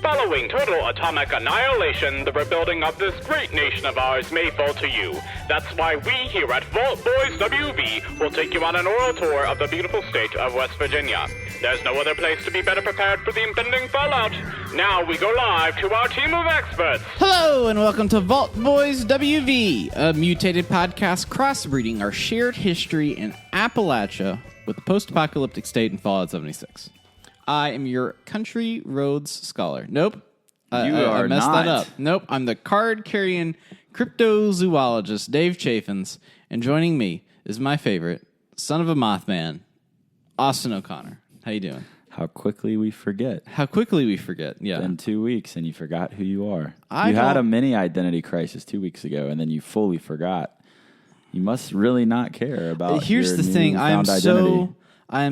Following total atomic annihilation, the rebuilding of this great nation of ours may fall to you. That's why we here at Vault Boys WV will take you on an oral tour of the beautiful state of West Virginia. There's no other place to be better prepared for the impending fallout. Now we go live to our team of experts. Hello and welcome to Vault Boys WV, a mutated podcast crossbreeding our shared history in Appalachia with the post-apocalyptic state in Fallout 76. I am your country roads scholar. Nope. I messed that up. Nope. I'm the card-carrying cryptozoologist, Dave Chaffins, and joining me is my favorite, son of a Mothman, Austin O'Connor. How you doing? How quickly we forget. Yeah. In 2 weeks, and you forgot who you are. You had a mini identity crisis 2 weeks ago, and then you fully forgot. You must really not care about Here's your the thing. I am identity.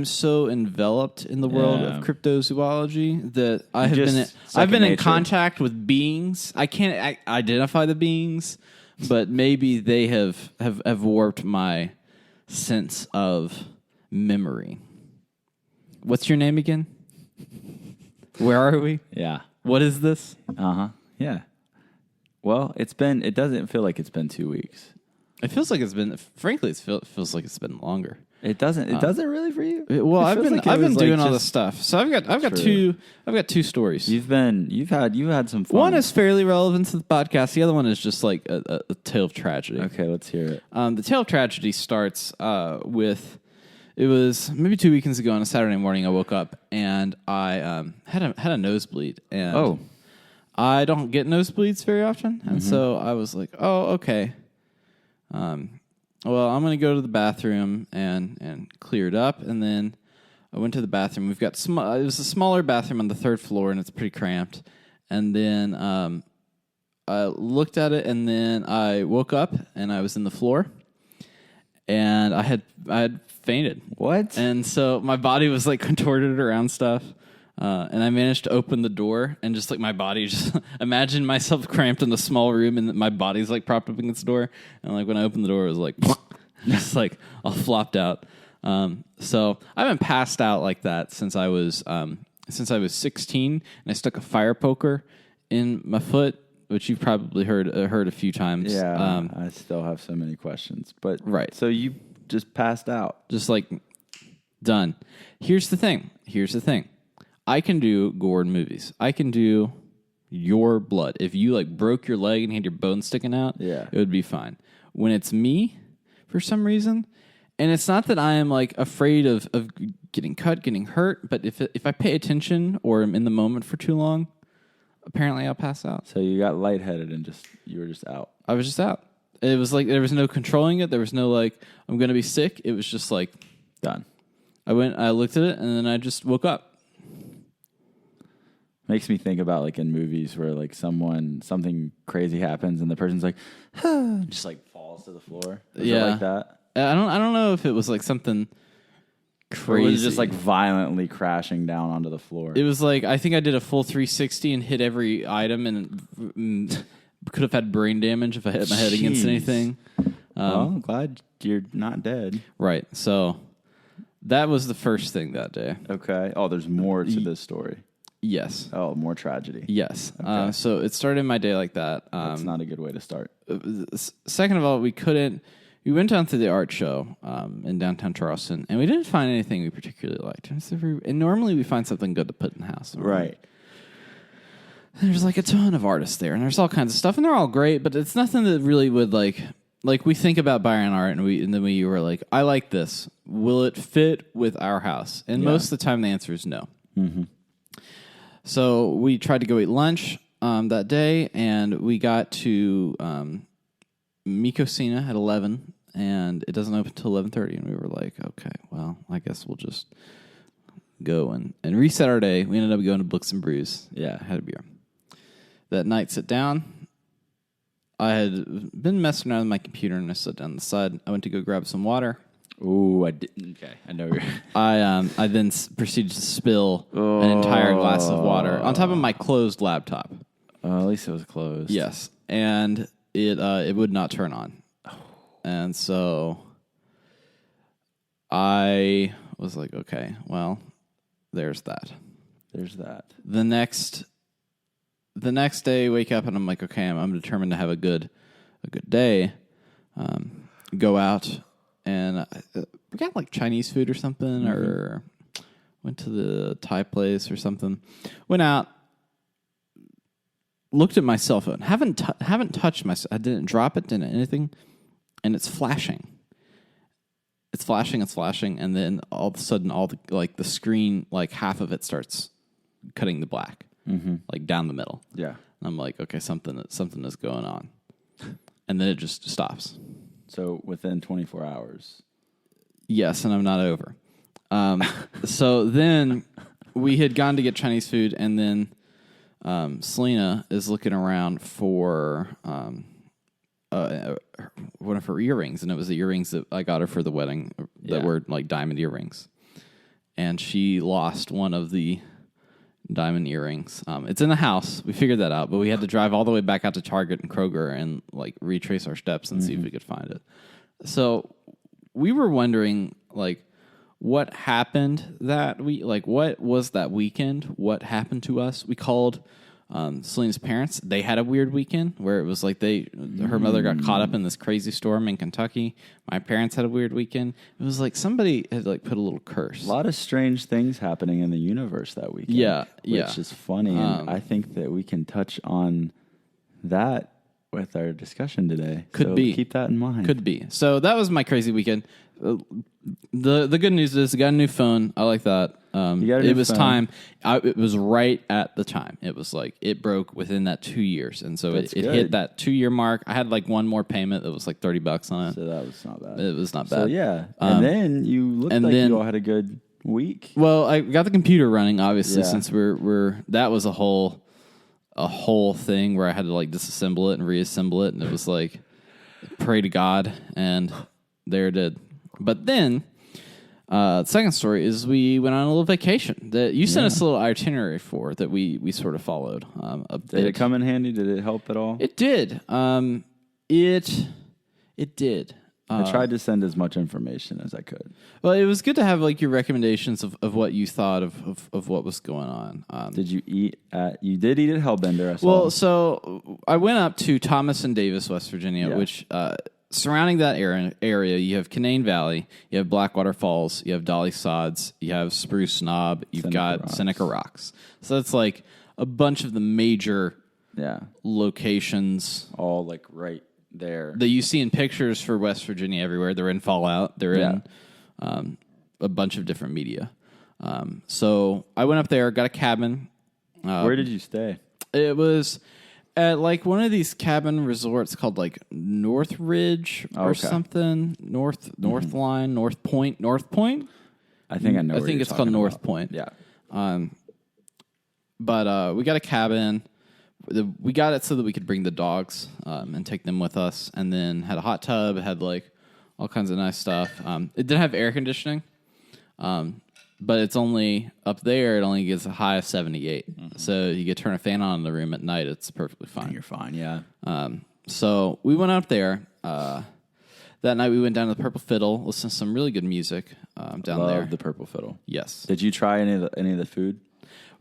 so enveloped in the world of cryptozoology that I've been in contact with beings. I can't identify the beings, but maybe they have warped my sense of memory. What's your name again? Where are we? Yeah. What is this? Yeah. Well, it doesn't feel like it's been 2 weeks. It feels like it's been, frankly, it feels like it's been longer. It doesn't really for you? Well, I've been doing all this stuff. So I've got two stories. You've had some fun. One is fairly relevant to the podcast. The other one is just like a tale of tragedy. Okay, let's hear it. The tale of tragedy starts with, it was maybe 2 weekends ago on a Saturday morning. I woke up and I had a nosebleed, and I don't get nosebleeds very often, and so I was like, oh, okay. Well, I'm going to go to the bathroom and clear it up, and then I went to the bathroom. We've got it was a smaller bathroom on the third floor, and it's pretty cramped. And then I looked at it, and then I woke up, and I was in the floor, and I had fainted. What? And so my body was like contorted around stuff. And I managed to open the door, and just like my body, just imagine myself cramped in a small room, and my body's like propped up against the door. And like when I opened the door, it was like just like all flopped out. So I haven't passed out like that since I was 16, and I stuck a fire poker in my foot, which you've probably heard a few times. Yeah, I still have so many questions, but right. So you just passed out, just like done. Here's the thing. I can do gore in movies. I can do your blood. If you like broke your leg and had your bone sticking out, it would be fine. When it's me, for some reason, and it's not that I am like afraid of getting cut, getting hurt, but if I pay attention or am in the moment for too long, apparently I'll pass out. So you got lightheaded and you were just out. I was just out. It was like there was no controlling it. There was no like I'm going to be sick. It was just like done. I looked at it, and then I just woke up. Makes me think about like in movies where like something crazy happens and the person's like just like falls to the floor. Was it like that? I don't know if it was like something crazy. Or was it just like violently crashing down onto the floor? It was like I think I did a full 360 and hit every item, and could have had brain damage if I hit my head against anything. Well, I'm glad you're not dead. Right. So that was the first thing that day. Okay. Oh, there's more to this story. Yes. Oh, more tragedy. Yes. Okay. So it started my day like that. That's not a good way to start. Second of all, we went down to the art show in downtown Charleston, and we didn't find anything we particularly liked. And normally we find something good to put in the house. Right. There's like a ton of artists there, and there's all kinds of stuff, and they're all great, but it's nothing that really would like we think about buying art, and then we were like, I like this. Will it fit with our house? And most of the time the answer is no. Mm-hmm. So we tried to go eat lunch that day, and we got to Mikosina at 11, and it doesn't open until 11:30, and we were like, okay, well, I guess we'll just go and reset our day. We ended up going to Books and Brews. Yeah, had a beer. That night, sit down. I had been messing around with my computer, and I sat down on the side. I went to go grab some water. Ooh, I didn't. Okay, I know you're. I then proceeded to spill an entire glass of water on top of my closed laptop. At least it was closed. Yes, and it would not turn on, and so I was like, okay, well, there's that. There's that. The next the next day, wake up and I'm like, okay, I'm determined to have a good day. Go out and we got like Chinese food or something, or went to the Thai place or something. Went out, looked at my cell phone. Haven't touched my. I didn't drop it, didn't anything, and it's flashing. It's flashing, and then all of a sudden, the screen, like half of it starts cutting to black, like down the middle. Yeah, and I'm like, okay, something is going on, and then it just stops. So within 24 hours. Yes, and I'm not over. So then we had gone to get Chinese food, and then Selena is looking around for one of her earrings, and it was the earrings that I got her for the wedding that were like diamond earrings. And she lost one of the diamond earrings. It's in the house. We figured that out, but we had to drive all the way back out to Target and Kroger and like retrace our steps and see if we could find it. So we were wondering, like, what happened that week? Like, what was that weekend? What happened to us? We called Selena's parents. They had a weird weekend where it was like her mother got caught up in this crazy storm in Kentucky. My parents had a weird weekend. It was like somebody had like put a little curse. A lot of strange things happening in the universe that weekend. Which is funny. And I think that we can touch on that with our discussion today. Could be. Keep that in mind. Could be. So that was my crazy weekend. The good news is I got a new phone. I like that. It was time. It was right at the time. It was like it broke within that 2 years, and so it hit that 2 year mark. I had like one more payment that was like $30 on it. So that was not bad. It was not bad. So yeah, and then you looked like you all had a good week. Well, I got the computer running, obviously, since we're that was a whole thing where I had to like disassemble it and reassemble it, and it was like pray to God, and there it did. But then, the second story is we went on a little vacation that you sent us a little itinerary for that we sort of followed. Did it come in handy? Did it help at all? It did. It did. I tried to send as much information as I could. Well, it was good to have like your recommendations of what you thought of what was going on. Did you eat you did eat at Hellbender, I saw. Well, so I went up to Thomas and Davis, West Virginia, which surrounding that area, you have Canaan Valley, you have Blackwater Falls, you have Dolly Sods, you have Spruce Knob, you've got Seneca Rocks. So that's like a bunch of the major locations. All like right there. That you see in pictures for West Virginia everywhere. They're in Fallout. They're in a bunch of different media. So I went up there, got a cabin. Where did you stay? It was at like one of these cabin resorts called like Northridge or something. North Line, North Point. I think I know. I think it's called North Point. Yeah. But we got a cabin. We got it so that we could bring the dogs and take them with us, and then had a hot tub. It had like all kinds of nice stuff. It didn't have air conditioning, but it's only up there. It only gets a high of 78, so you could turn a fan on in the room at night. It's perfectly fine. You're fine, yeah. So we went out there. That night we went down to the Purple Fiddle, listened to some really good music down there. The Purple Fiddle. Yes. Did you try any of the food?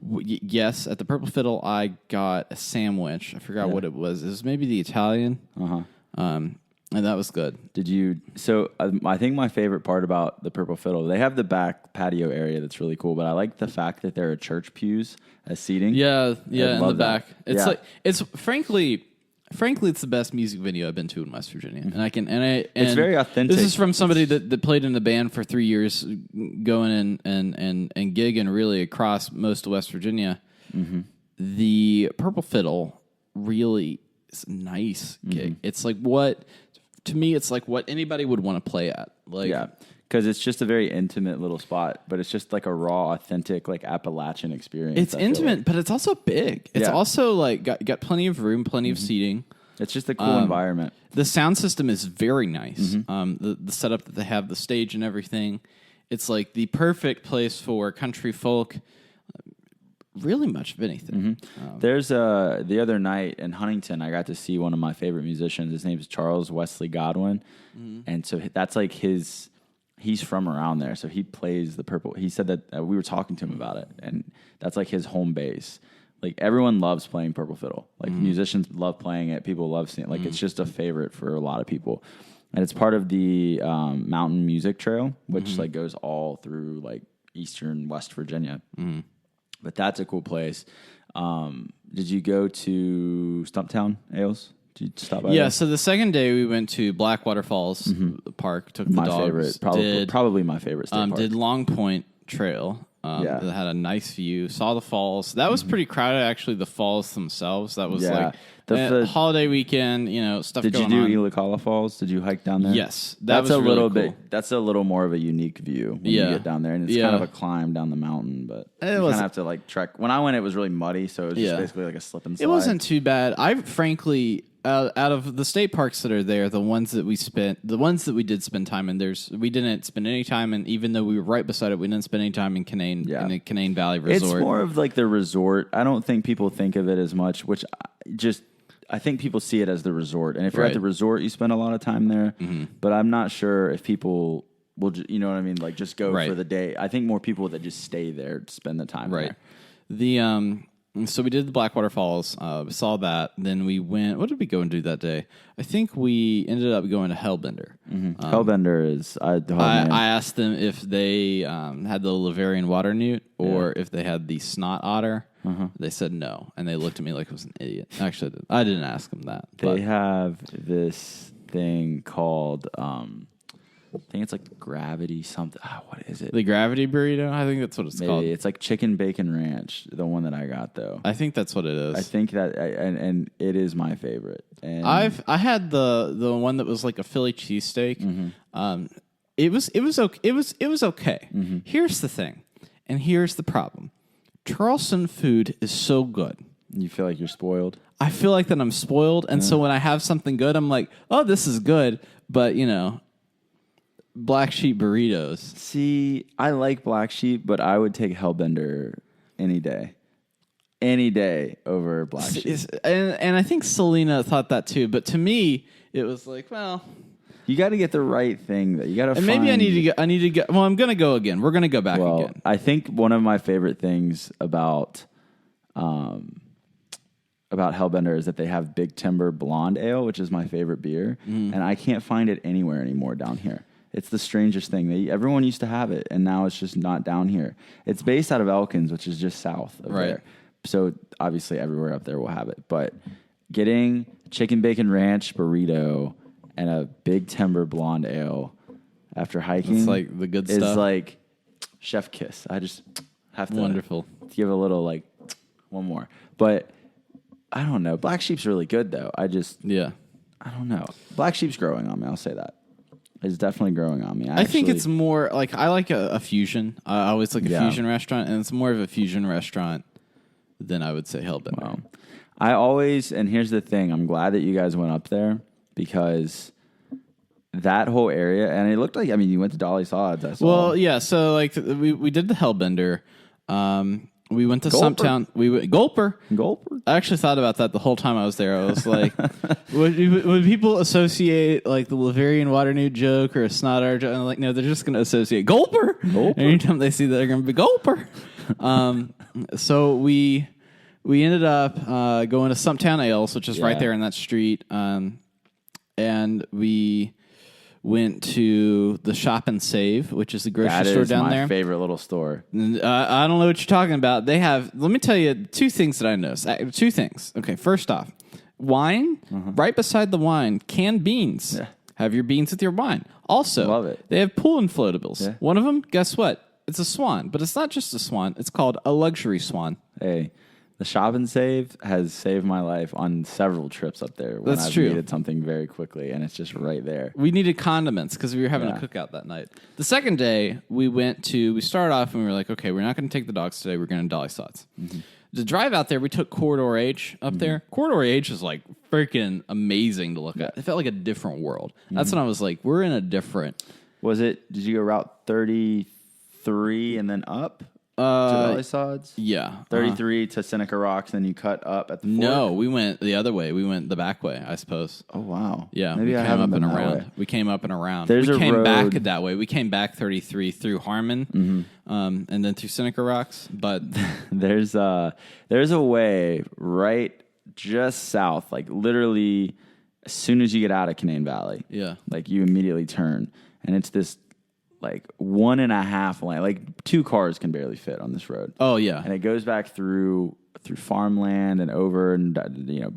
Yes, at the Purple Fiddle, I got a sandwich. I forgot what it was. It was maybe the Italian. And that was good. Did you? So I think my favorite part about the Purple Fiddle, they have the back patio area that's really cool, but I like the fact that there are church pews as seating. Yeah, in the back. It's like it's frankly, it's the best music venue I've been to in West Virginia, and it's very authentic. This is from somebody that played in the band for 3 years, going and gigging really across most of West Virginia. The Purple Fiddle really is a nice gig. It's like to me, it's like what anybody would want to play at. Like, yeah, because it's just a very intimate little spot, but it's just like a raw, authentic, like Appalachian experience. It's intimate, but it's also big. It's also like got plenty of room, plenty of seating. It's just a cool environment. The sound system is very nice. The setup that they have, the stage and everything, it's like the perfect place for country folk. Really much of anything. There's the other night in Huntington, I got to see one of my favorite musicians. His name is Charles Wesley Godwin, and so that's like he's from around there, so he plays the Purple. He said that we were talking to him about it, and that's like his home base like everyone loves playing Purple Fiddle. Like musicians love playing it. People love seeing it. Like it's just a favorite for a lot of people. And it's part of the Mountain Music Trail, which like goes all through like eastern West Virginia. But that's a cool place. Did you go to Stumptown Ales? Did you stop by Yeah, there? so the second day we went to Blackwater Falls Park, took the My dogs. favorite, probably my favorite state park. Did Long Point Trail. Yeah. That had a nice view. Saw the falls. That was pretty crowded, actually, the falls themselves. That was Yeah. like The holiday weekend, stuff Did going you on. do Elicala Falls? Did you hike down there? Yes. That's was a really little cool. bit. That's a little more of a unique view when you get down there, and it's kind of a climb down the mountain. But you kind of have to like trek. When I went, it was really muddy, so it was just basically like a slip and slide. It wasn't too bad. I frankly, out of the state parks that are there, the ones that we did spend time in, we didn't spend any time, and even though we were right beside it, we didn't spend any time in Canaan, in the Canaan Valley Resort. It's more of like the resort. I don't think people think of it as much, which I think people see it as the resort. And if you're at the resort, you spend a lot of time there. But I'm not sure if people will, you know what I mean? Like just go for the day. I think more people that just stay there spend the time there. So we did the Blackwater Falls, saw that. Then we went, what did we go and do that day? I think we ended up going to Hellbender. Hellbender is, I asked them if they had the Laverian water newt or if they had the snot otter. They said no, and they looked at me like I was an idiot. Actually, I didn't ask them that. They have this thing called, I think it's like gravity something. What is it? The gravity burrito? I think that's what it's called. It's like chicken bacon ranch, the one that I got though. I think that's what it is. I think that, and it is my favorite. And I had the one that was like a Philly cheesesteak. It was okay. It was okay. Here's the thing, and here's the problem. Charleston food is so good. You feel like you're spoiled? I feel like that I'm spoiled, and so when I have something good, I'm like, oh, this is good, but Black Sheep burritos. See, I like Black Sheep, but I would take Hellbender any day. Any day over Black Sheep. And I think Selena thought that too, but to me, it was like, well, you got to get the right thing. You got to. And maybe I need to go. Well, I'm gonna go again. We're gonna go back again. I think one of my favorite things about Hellbender is that they have Big Timber Blonde Ale, which is my favorite beer, and I can't find it anywhere anymore down here. It's the strangest thing. Everyone used to have it, and now it's just not down here. It's based out of Elkins, which is just south of there. So obviously everywhere up there will have it. But getting chicken bacon ranch burrito and a Big Timber Blonde Ale after hiking, it's like the good is stuff. like chef kiss. I just have to give a little like one more. But I don't know. Black Sheep's really good though. I don't know. Black Sheep's growing on me. I'll say that. It's definitely growing on me. I think it's more like I like a fusion. I always like a fusion restaurant, and it's more of a fusion restaurant than I would say Hellbender. Wow. I always, and here's the thing, I'm glad that you guys went up there because that whole area, and it looked like, I mean, you went to Dolly Sods. I saw. Well, yeah, so like we did the Hellbender. We went to Stumptown. We went Gulper. I actually thought about that the whole time I was there. I was like, would people associate like the Laverian water newt joke or a snot otter joke? And I'm like, no, they're just going to associate Gulper. Anytime they see that, they're going to be Gulper. So we ended up going to Stumptown Ales, which is right there in that street, and we went to the Shop and Save, which is the grocery store down there. That is my favorite little store. I don't know what you're talking about. They have, let me tell you two things that I noticed. Two things. Okay, first off, wine, right beside the wine, canned beans. Yeah. Have your beans with your wine. Also, love it. They have pool inflatables. Yeah. One of them, guess what? It's a swan, but it's not just a swan. It's called a luxury swan. Hey, the Shop and Save has saved my life on several trips up there when I've needed something very quickly, and it's just right there. We needed condiments because we were having a cookout that night. The second day, we started off and we were like, okay, we're not going to take the dogs today. We're going to Dolly Sods. To drive out there, we took Corridor H up there. Corridor H is like freaking amazing to look at. It felt like a different world. That's when I was like, we're in a different... Did you go Route 33 and then up? to Dolly Sods? Yeah. 33 to Seneca Rocks, then you cut up at the fork? No, we went the other way. We went the back way, I suppose. Oh, wow. Yeah, Maybe we I came haven't up been and that around. way. We came up and around. There's we a came back road- that way. We came back 33 through Harmon, and then through Seneca Rocks. But There's a way right just south, like literally as soon as you get out of Canaan Valley. Yeah. Like you immediately turn, and it's this like 1.5 lane, like 2 cars can barely fit on this road. oh yeah, And it goes back through farmland and over and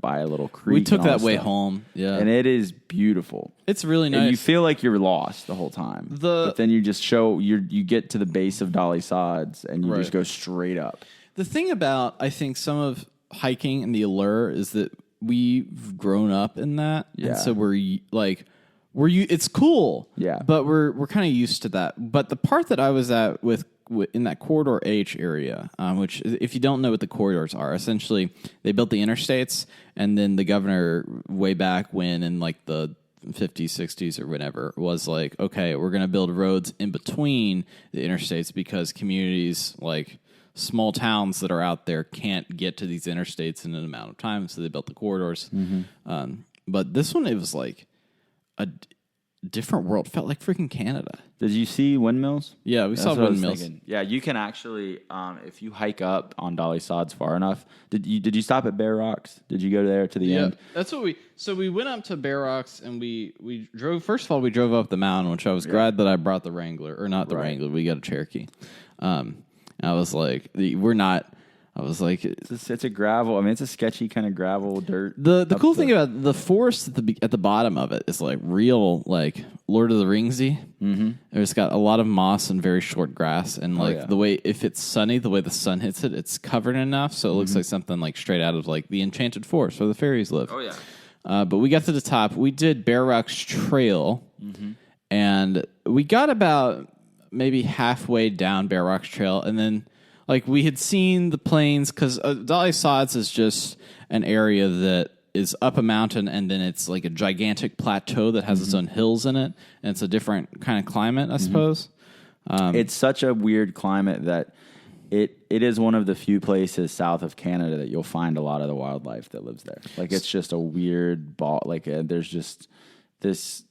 by a little creek. we took and all that way stuff. home. Yeah, And it is beautiful. it's really nice. And you feel like you're lost the whole time. But then you just you get to the base of Dolly Sods and you just go straight up. The thing about, I think, some of hiking and the allure is that we've grown up in that. Yeah. And so it's cool. Yeah. But we're kind of used to that. But the part that I was at with in that Corridor H area, which, if you don't know what the corridors are, essentially they built the interstates, and then the governor way back when in like the 50s, 60s, or whatever, was like, okay, we're going to build roads in between the interstates because communities like small towns that are out there can't get to these interstates in an amount of time, so they built the corridors. But this one, it was like a different world. Felt like freaking Canada. Did you see windmills? Yeah, we saw That's what I was windmills. thinking. Yeah, you can actually, if you hike up on Dolly Sods far enough. Did you stop at Bear Rocks? Did you go there to the end? That's what we. So we went up to Bear Rocks and we drove. First of all, we drove up the mountain, which I was glad that I brought the Wrangler, or not the Wrangler. We got a Cherokee. I was like, we're not. I was like, It's a gravel. I mean, it's a sketchy kind of gravel dirt. the cool thing about the forest at the bottom of it is like real, like Lord of the Ringsy. Mm-hmm. It's got a lot of moss and very short grass, and like the way, if it's sunny, the way the sun hits it, it's covered enough so it looks like something like straight out of like the Enchanted Forest where the fairies live. Oh yeah. But we got to the top. We did Bear Rocks Trail, and we got about maybe halfway down Bear Rocks Trail, and then like we had seen the plains, because Dolly Sods is just an area that is up a mountain, and then it's like a gigantic plateau that has its own hills in it, and it's a different kind of climate, I suppose. It's such a weird climate that it is one of the few places south of Canada that you'll find a lot of the wildlife that lives there. Like it's just a weird ball. Like there's just this.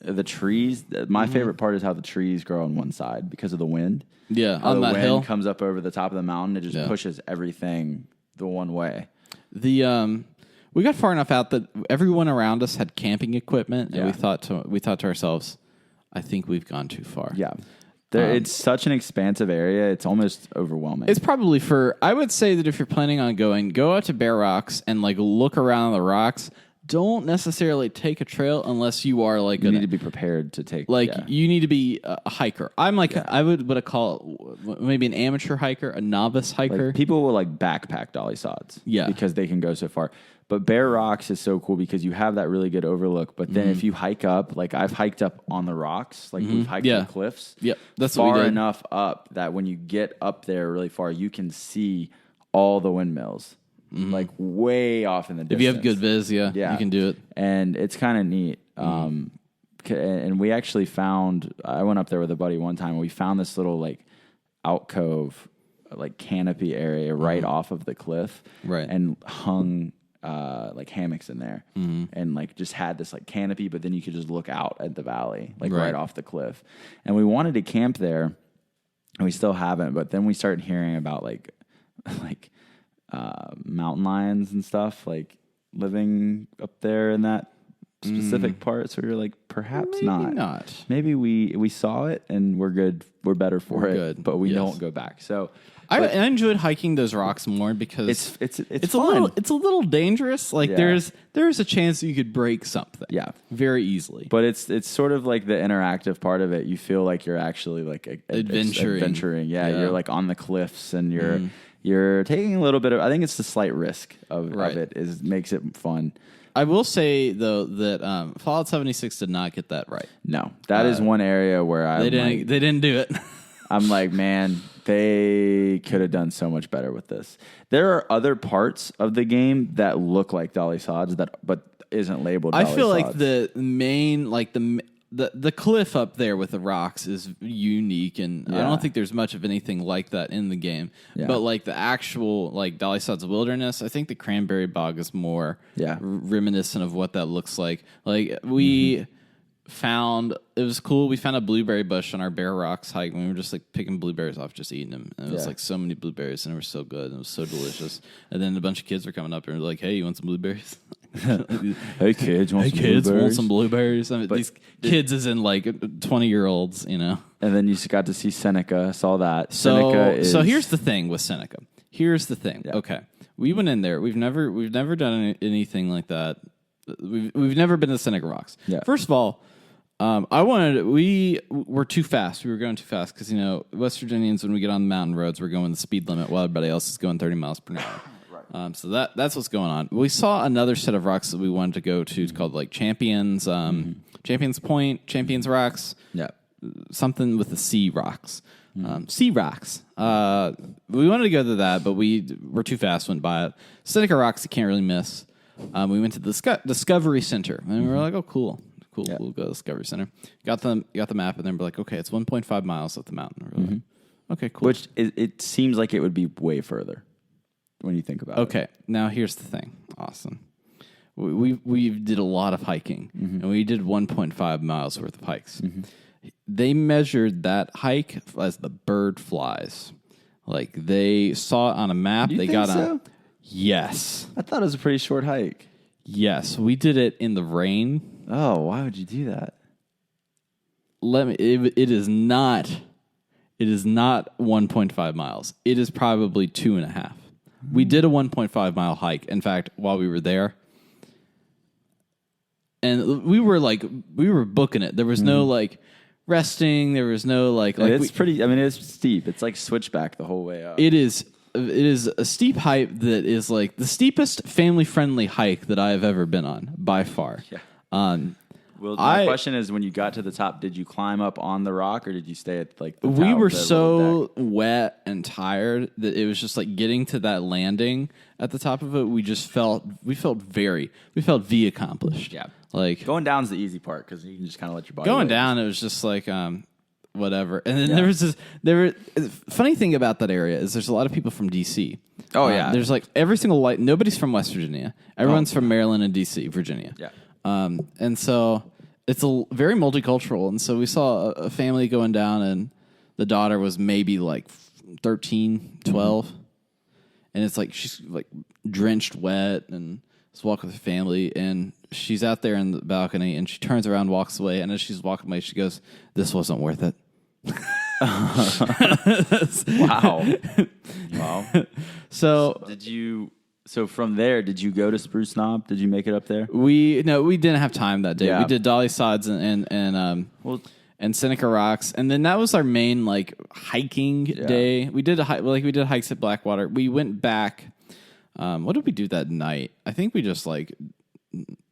The trees. My favorite part is how the trees grow on one side because of the wind. Yeah, How on the that wind hill comes up over the top of the mountain. It just pushes everything the one way. We got far enough out that everyone around us had camping equipment, and we thought to ourselves, I think we've gone too far. Yeah. It's such an expansive area. It's almost overwhelming. It's probably I would say that if you're planning on going, go out to Bear Rocks and like look around the rocks. Don't necessarily take a trail unless you are like you need to be prepared to take. You need to be a hiker. I'm like I would call maybe an amateur hiker, a novice hiker. Like people will like backpack Dolly Sods, because they can go so far. But Bear Rocks is so cool because you have that really good overlook. But then if you hike up, like I've hiked up on the rocks, like we've hiked the cliffs. Yep, that's what we far did. enough up that when you get up there really far, you can see all the windmills. Like way off in the distance. If you have good viz, you can do it. And it's kind of neat. And we actually I went up there with a buddy one time, and we found this little like alcove, like canopy area right off of the cliff. Right. And hung like hammocks in there. And like just had this like canopy, but then you could just look out at the valley, like right off the cliff. And we wanted to camp there, and we still haven't. But then we started hearing about like mountain lions and stuff like living up there in that specific part. So we were like, perhaps Maybe not. Maybe we saw it and we're good. We're better for it, good. but we don't go back. So I enjoyed hiking those rocks more because it's fun. It's a little dangerous. Like there's a chance that you could break something. Yeah, very easily. But it's sort of like the interactive part of it. You feel like you're actually like adventuring. Yeah, you're like on the cliffs and you're taking a little bit of. I think it's the slight risk of it makes it fun. I will say though that Fallout 76 did not get that right. No, that is one area where they didn't do it. I'm like, man, they could have done so much better with this. There are other parts of the game that look like Dolly Sods but isn't labeled. I Dolly feel Sods. like the main, like the the cliff up there with the rocks is unique, and I don't think there's much of anything like that in the game. Yeah. But like the actual like Dolly Sods Wilderness, I think the Cranberry Bog is more reminiscent of what that looks like. Like we found, it was cool. We found a blueberry bush on our Bear Rocks hike, and we were just like picking blueberries off, just eating them. And it was like so many blueberries, and they were so good, and it was so delicious. And then a bunch of kids were coming up and were like, "Hey, you want some blueberries?" Hey kids, want some blueberries? I mean, these kids is in like 20-year-olds, you know. And then you got to see Seneca. Saw that. So here's the thing with Seneca. Here's the thing. Yeah. Okay, we went in there. We've never done anything like that. We've never been to Seneca Rocks. Yeah. First of all, we were too fast. We were going too fast because, you know, West Virginians, when we get on the mountain roads, we're going the speed limit while everybody else is going 30 miles per hour. So that's what's going on. We saw another set of rocks that we wanted to go to. It's called like Champions, Champions Point, Champions Rocks. Yeah, something with the Sea Rocks, Sea Rocks. We wanted to go to that, but we were too fast. Went by it. Seneca Rocks, you can't really miss. We went to the Discovery Center, and we were like, "Oh, cool." We'll go to Discovery Center. Got the map, and then we're like, "Okay, it's 1.5 miles up the mountain." We're like, okay, cool. Which it seems like it would be way further when you think about it. Okay, now here's the thing, Austin. We did a lot of hiking, and we did 1.5 miles worth of hikes. They measured that hike as the bird flies. Like they saw it on a map. You they think got so? on. Yes, I thought it was a pretty short hike. Yes, we did it in the rain. Oh, why would you do that? It is not 1.5 miles. It is probably 2.5. We did a 1.5 mile hike. In fact, while we were there, and we were booking it. There was no like resting. There was no like it's pretty. I mean, it's steep. It's like switchback the whole way up. It is a steep hike that is like the steepest family friendly hike that I have ever been on by far. Yeah. Well, my question is, when you got to the top, did you climb up on the rock or did you stay at like the top? We were so wet and tired that it was just like getting to that landing at the top of it. We felt V accomplished. Yeah. Like going down's the easy part because you can just kind of let your body. Going down, it was just like whatever. And then funny thing about that area is there's a lot of people from DC. Oh yeah. There's like every single nobody's from West Virginia. Everyone's from Maryland and DC, Virginia. Yeah. And so it's very multicultural. And so we saw a family going down, and the daughter was maybe like 13, 12. And it's like she's like drenched wet and is walking with her family. And she's out there in the balcony, and she turns around, walks away. And as she's walking away, she goes, "This wasn't worth it." Wow. So from there, did you go to Spruce Knob? Did you make it up there? We didn't have time that day. Yeah. We did Dolly Sods and Seneca Rocks, and then that was our main like hiking day. We did hikes at Blackwater. We went back. What did we do that night? I think we just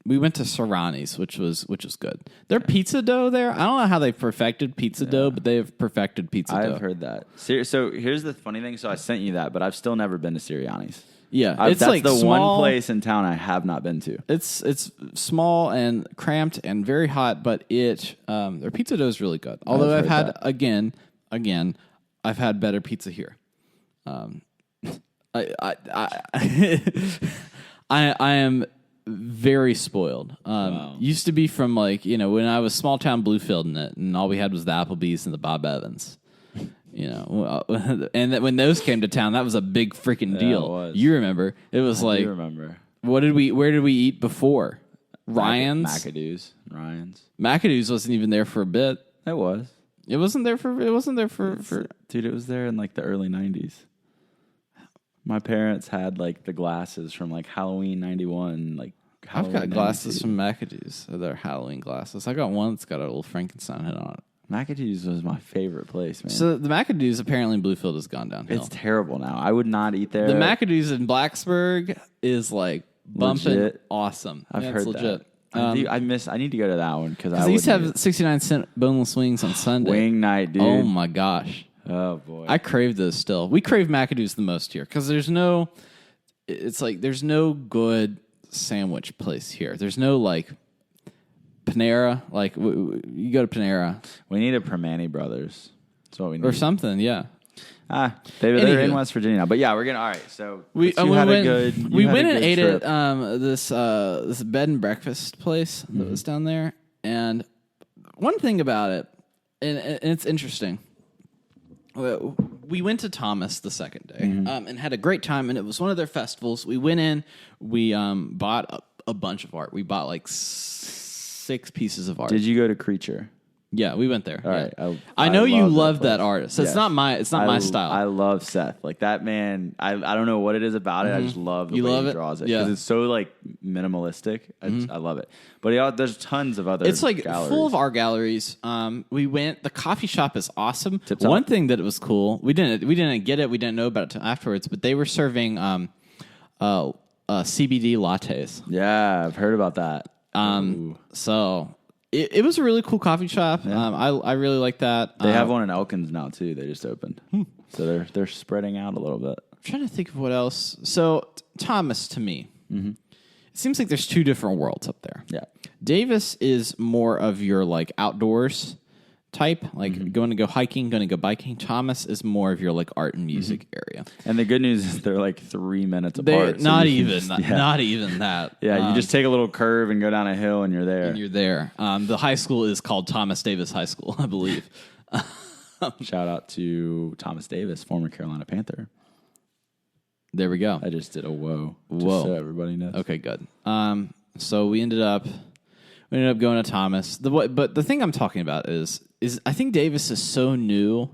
we went to Serrani's, which was good. Their pizza dough there, I don't know how they perfected pizza dough, but they have perfected pizza dough. I've heard that. So here's the funny thing. So I sent you that, but I've still never been to Sirianni's. Yeah, that's like the small, one place in town I have not been to. It's small and cramped and very hot, but their pizza dough is really good. Although I've had again, I've had better pizza here. I am very spoiled. Wow. Used to be from when I was small town Bluefield in it, and all we had was the Applebee's and the Bob Evans. And when those came to town, that was a big freaking deal. It was. You remember? It was I remember. Where did we eat before? Ryan's? McAdoo's. McAdoo's wasn't even there for a bit. It was. It wasn't there for Dude, it was there in like the early 90s. My parents had like the glasses from like Halloween 91, like Halloween I've got glasses from McAdoo's. They're Halloween glasses. I got one that's got a little Frankenstein head on it. McAdoo's was my favorite place, man. So the McAdoo's apparently in Bluefield has gone downhill. It's terrible now. I would not eat there. The McAdoo's in Blacksburg is like bumping legit. Awesome. I've heard legit. That. I need to go to that one because they used to have 69-cent boneless wings on Sunday. Wing night, dude. Oh my gosh. Oh boy. I crave those still. We crave McAdoo's the most here because there's no good sandwich place here. There's no Panera. Like you go to Panera We need a Permane Brothers. That's what we need. or something. Yeah. They're Anywho. in West Virginia now. But yeah, we're getting all right. So We you had a good. We you had went a and good ate trip. at this bed and breakfast place that was down there. And one thing about it, and it's interesting. We went to Thomas the second day and had a great time, and it was one of their festivals. We went in, we bought a bunch of art. We bought like 6 pieces of art. Did you go to Creature? Yeah, we went there. All right. I know you love place. that artist. So Yes. it's not my style. I love Seth. Like that man. I don't know what it is about it. I just love the You way love he it? draws it Yeah. because it's so like minimalistic. I love it. But there's tons of other. It's like galleries. full of art galleries. We went. The coffee shop is awesome. Tip-top. One thing that was cool. We didn't get it. We didn't know about it till afterwards. But they were serving CBD lattes. Yeah, I've heard about that. So it was a really cool coffee shop. I really like that. They have one in Elkins now too. They just opened, so they're spreading out a little bit. I'm trying to think of what else. So Thomas, to me, it seems like there's 2 different worlds up there. Yeah. Davis is more of your like outdoors type, like going to go hiking, going to go biking. Thomas is more of your like art and music area. And the good news is they're like 3 minutes They're apart. so not you can even, just- not even that. Yeah, you just take a little curve and go down a hill, and you're there. And you're there. The high school is called Thomas Davis High School, I believe. Shout out to Thomas Davis, former Carolina Panther. There we go. I just did a whoa. Whoa. Just so everybody knows. Okay, good. So we ended up going to Thomas. But the thing I'm talking about is I think Davis is so new.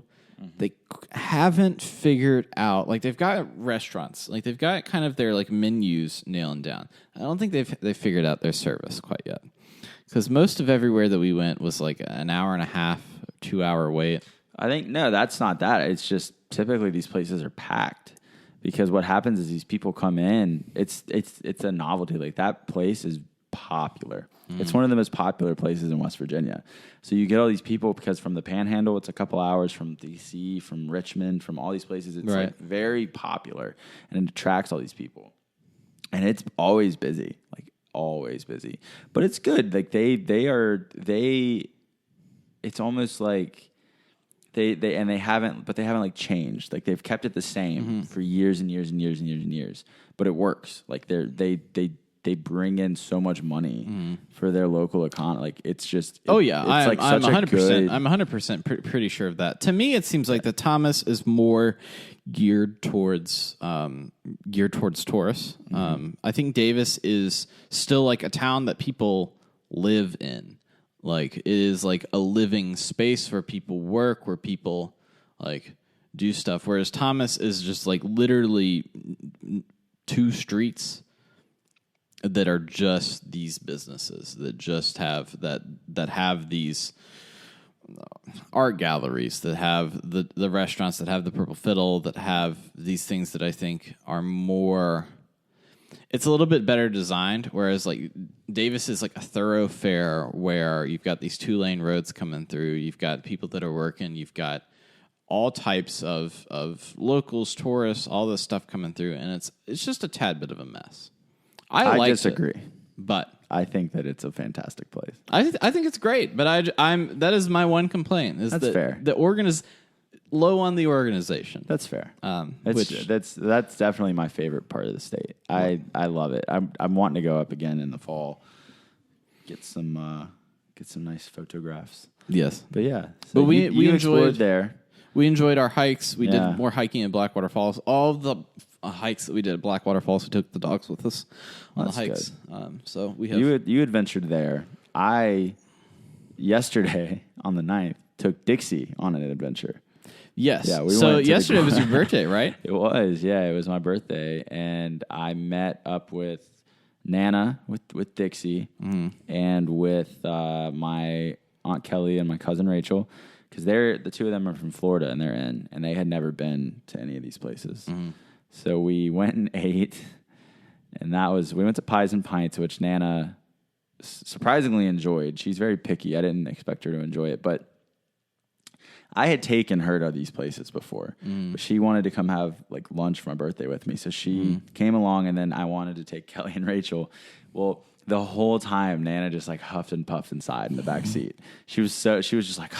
They haven't figured out, like they've got restaurants, like they've got kind of their like menus nailing down. I don't think they've figured out their service quite yet, because most of everywhere that we went was like an hour and a half, 2-hour wait. I think no, that's not that. It's just typically these places are packed because what happens is these people come in. It's a novelty. Like that place is popular. It's one of the most popular places in West Virginia. So you get all these people because from the Panhandle, it's a couple hours, from DC, from Richmond, from all these places. It's Right. like very popular and it attracts all these people. And it's always busy, like always busy. But it's good. Like it's almost like they haven't like changed. Like they've kept it the same for years and years and years and years and years. But it works. Like they bring in so much money for their local economy. Like it's just I'm like such 100%. a good. I'm 100% pretty sure of that. To me, it seems like the Thomas is more geared towards tourists. I think Davis is still like a town that people live in. Like it is like a living space where people work, where people like do stuff. Whereas Thomas is just like literally 2 streets that are just these businesses that just have that have these art galleries, that have the restaurants, that have the Purple Fiddle, that have these things that I think are more. It's a little bit better designed, whereas like Davis is like a thoroughfare where you've got these 2-lane roads coming through. You've got people that are working. You've got all types of locals, tourists, all this stuff coming through, and it's just a tad bit of a mess. I disagree. But I think that it's a fantastic place. I think it's great. But I'm that is my one complaint. Is That's that fair. The low on the organization. That's fair. Which That's definitely my favorite part of the state. I love it. I'm wanting to go up again in the fall. Get some nice photographs. yes. But yeah, so But we you explored enjoyed there. We enjoyed our hikes. We Yeah. did more hiking at Blackwater Falls. All of the hikes that we did at Blackwater Falls, we took the dogs with us on That's the hikes. So we have. You adventured there. I yesterday on the 9th took Dixie on an adventure. Yes. Yeah, we so went to yesterday was your birthday, right? It was, yeah, it was my birthday, and I met up with Nana, with Dixie, and with my Aunt Kelly and my cousin Rachel, because the 2 of them are from Florida, and they had never been to any of these places. So we went and ate, and we went to Pies and Pints, which Nana surprisingly enjoyed. She's very picky. I didn't expect her to enjoy it, but I had taken her to these places before, but she wanted to come have like lunch for my birthday with me. So she came along, and then I wanted to take Kelly and Rachel. Well, the whole time Nana just like huffed and puffed inside in the back seat. She was just like,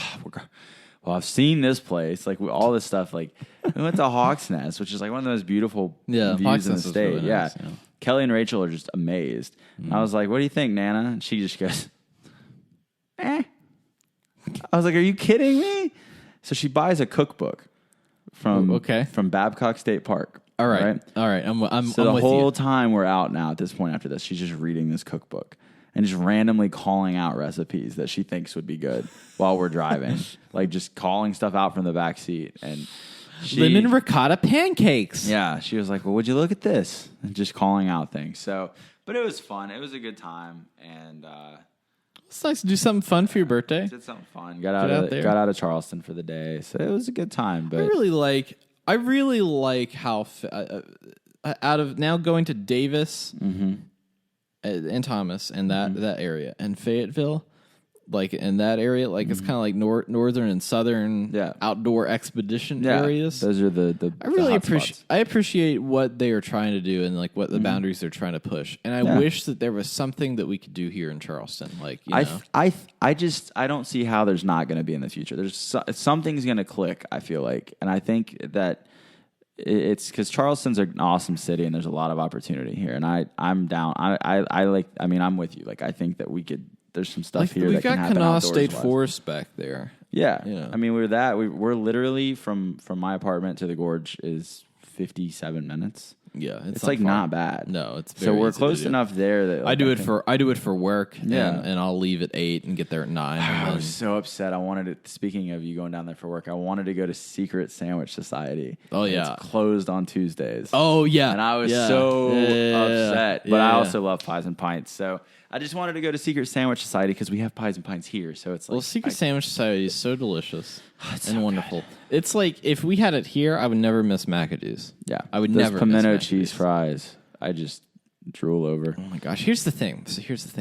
well, I've seen this place, like all this stuff. Like we went to Hawk's Nest, which is like one of the most beautiful views Hawk's in the Nest is state. really nice, yeah. Kelly and Rachel are just amazed. I was like, what do you think, Nana? And she just goes, eh. I was like, are you kidding me? So she buys a cookbook from Babcock State Park. All right. I'm So the with whole you. time we're out now at this point after this, she's just reading this cookbook and just randomly calling out recipes that she thinks would be good while we're driving. Like just calling stuff out from the back seat. And Lemon ricotta pancakes. yeah, she was like, well, would you look at this? And just calling out things. So, but it was fun. It was a good time. And It's nice to do something fun for your birthday. did something fun. Got out of Charleston for the day. So it was a good time. But I really like how out of now going to Davis and Thomas and that area and Fayetteville, like in that area, like it's kind of like northern and southern outdoor expedition areas. Those are the I really appreciate. I appreciate what they are trying to do and like what the boundaries they're trying to push. And I wish that there was something that we could do here in Charleston. Like you know. I don't see how there's not going to be in the future. There's something's going to click. I feel like, and I think that it's because Charleston's an awesome city and there's a lot of opportunity here. And I'm down. I'm with you. Like I think that we could. There's some stuff here. We've that can got happen Kanawha State outdoors-wise. Forest back there. Yeah. You know. I mean, we're literally from my apartment to the gorge is 57 minutes. Yeah, It's like not bad. No, it's so very we're easy to close do. enough there that I like, do it think- for work. Yeah. and I'll leave at 8 and get there at 9. I And was then, so upset. I wanted to. Speaking of you going down there for work, I wanted to go to Secret Sandwich Society. Oh, And yeah. it's closed on Tuesdays. oh yeah, and I was yeah. so Yeah. upset. But Yeah. I also love Pies and Pints, so I just wanted to go to Secret Sandwich Society because we have Pies and Pints here. So it's like Well, Secret Sandwich Society is so delicious and so wonderful. It's like if we had it here, I would never miss McAdoo's. Yeah, I would Those never pimento miss cheese McAdoo's. fries. I just drool over. Oh my gosh! Here's the thing.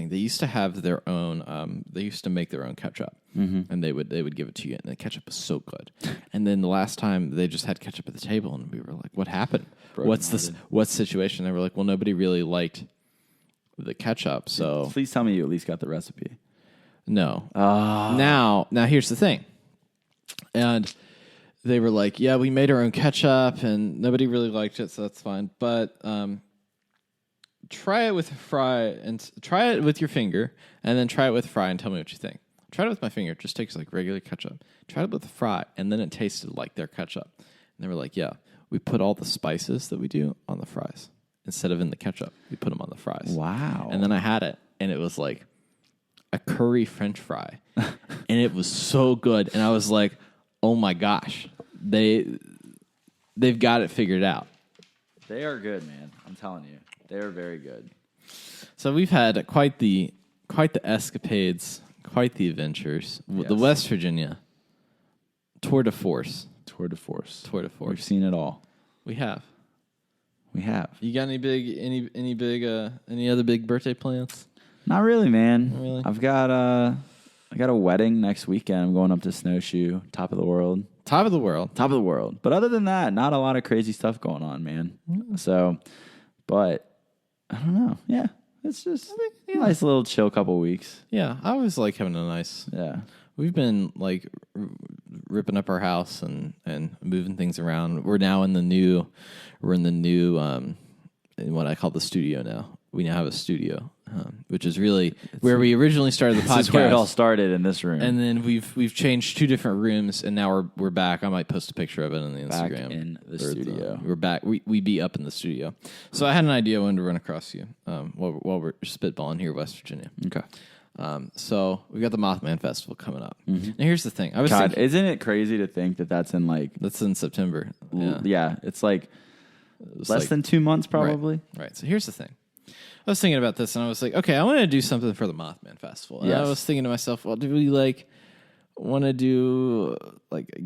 They used to have their own. They used to make their own ketchup, and they would give it to you, and the ketchup was so good. And then the last time they just had ketchup at the table, and we were like, "What happened? What's this? What's the situation?" They were like, "Well, nobody really liked the ketchup, so Please tell me you at least got the recipe. no." Now here's the thing, and they were like, "Yeah, we made our own ketchup, and nobody really liked it, so that's fine, but." Try it with a fry and try it with your finger, and then try it with fry and tell me what you think. Tried it with my finger; it just tastes like regular ketchup. Tried it with the fry, and then it tasted like their ketchup. And they were like, "Yeah, we put all the spices that we do on the fries instead of in the ketchup. We put them on the fries." Wow. And then I had it, and it was like a curry French fry, and it was so good. And I was like, "Oh my gosh, they've got it figured out." They are good, man. I'm telling you, they are very good. So we've had quite the escapades, quite the adventures. The Yes. West Virginia tour de force. Tour de force. Tour de force. We've seen it all. We have. We have. You got any other big birthday plans? Not really, man. Not really? I got a wedding next weekend. I'm going up to Snowshoe, top of the world. Top of the world. Top of the world. But other than that, not a lot of crazy stuff going on, man. So, but I don't know. Yeah. It's just a nice little chill couple weeks. Yeah, I always like having a nice. Yeah. We've been like ripping up our house and moving things around. We're in the new in what I call the studio now. We now have a studio, which is really where we originally started the podcast. This is where it all started in this room. And then we've changed 2 different rooms, and now we're back. I might post a picture of it on the Back Instagram. in the Or studio. we're back. We be up in the studio. So I had an idea when to run across you while we're spitballing here, West Virginia. Okay. So we got the Mothman Festival coming up. Now here's the thing. I was God, thinking, isn't it crazy to think that that's in like, that's in September. yeah, it's like It's less like- than 2 months probably. Right. So here's the thing. I was thinking about this, and I was like, okay, I want to do something for the Mothman Festival. And I Yes. was thinking to myself, well, do we want to do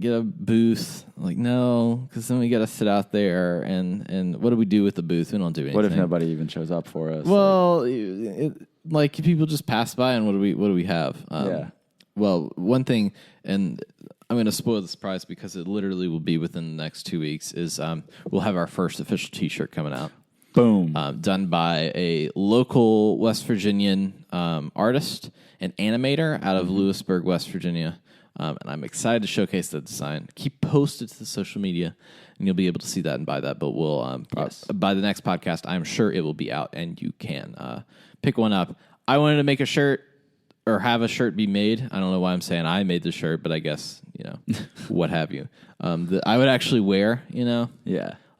get a booth? Like, no, because then we got to sit out there, and what do we do with the booth? We don't do anything. What if nobody even shows up for us? Well, people just pass by, and what do we have? Yeah. Well, one thing, and going to spoil the surprise because it literally will be within the next 2 weeks. Is we'll have our first official T-shirt coming out. Boom. Done by a local West Virginian artist and animator out of Lewisburg, West Virginia. And I'm excited to showcase that design. Keep posted to the social media, and you'll be able to see that and buy that. But we'll by the next podcast, I'm sure it will be out, and you can pick one up. I wanted to make a shirt or have a shirt be made. I don't know why I'm saying I made the shirt, but I guess, what have you. That I would actually wear, Yeah.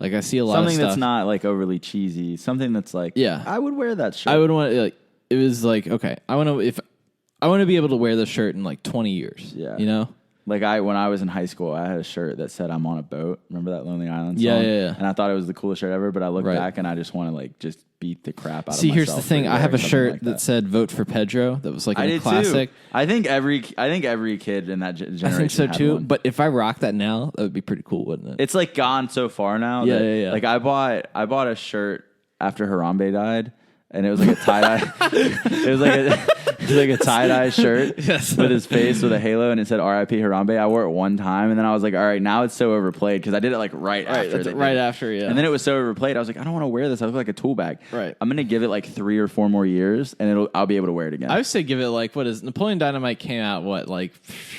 Like I see a lot of Something stuff. that's not like overly cheesy. Something that's like, Yeah. I would wear that shirt. I would want like it was like, okay, I want to be able to wear this shirt in like 20 years. Yeah. Like when I was in high school, I had a shirt that said "I'm on a boat." Remember that Lonely Island song? Yeah. And I thought it was the coolest shirt ever. But I look Right. back and I just want to like just beat the crap out of See, myself. here's the thing. for I have a wearing something shirt like that said "Vote for Pedro." That was like I a did classic. too. I think every kid in that generation. I think so had too. one. But if I rock that now, that would be pretty cool, wouldn't it? It's like gone so far now. Yeah, that, yeah. Like I bought a shirt after Harambe died, and it was like a tie dye. it was like a tie dye shirt with his face with a halo, and it said "R.I.P. Harambe." I wore it one time, and then I was like, "All right, now it's so overplayed," because I did it like right after. Right after, yeah. And then it was so overplayed. I was like, I don't want to wear this. I look like a tool bag. Right. I'm gonna give it like 3 or 4 more years, and I'll be able to wear it again. I would say give it like what is Napoleon Dynamite came out like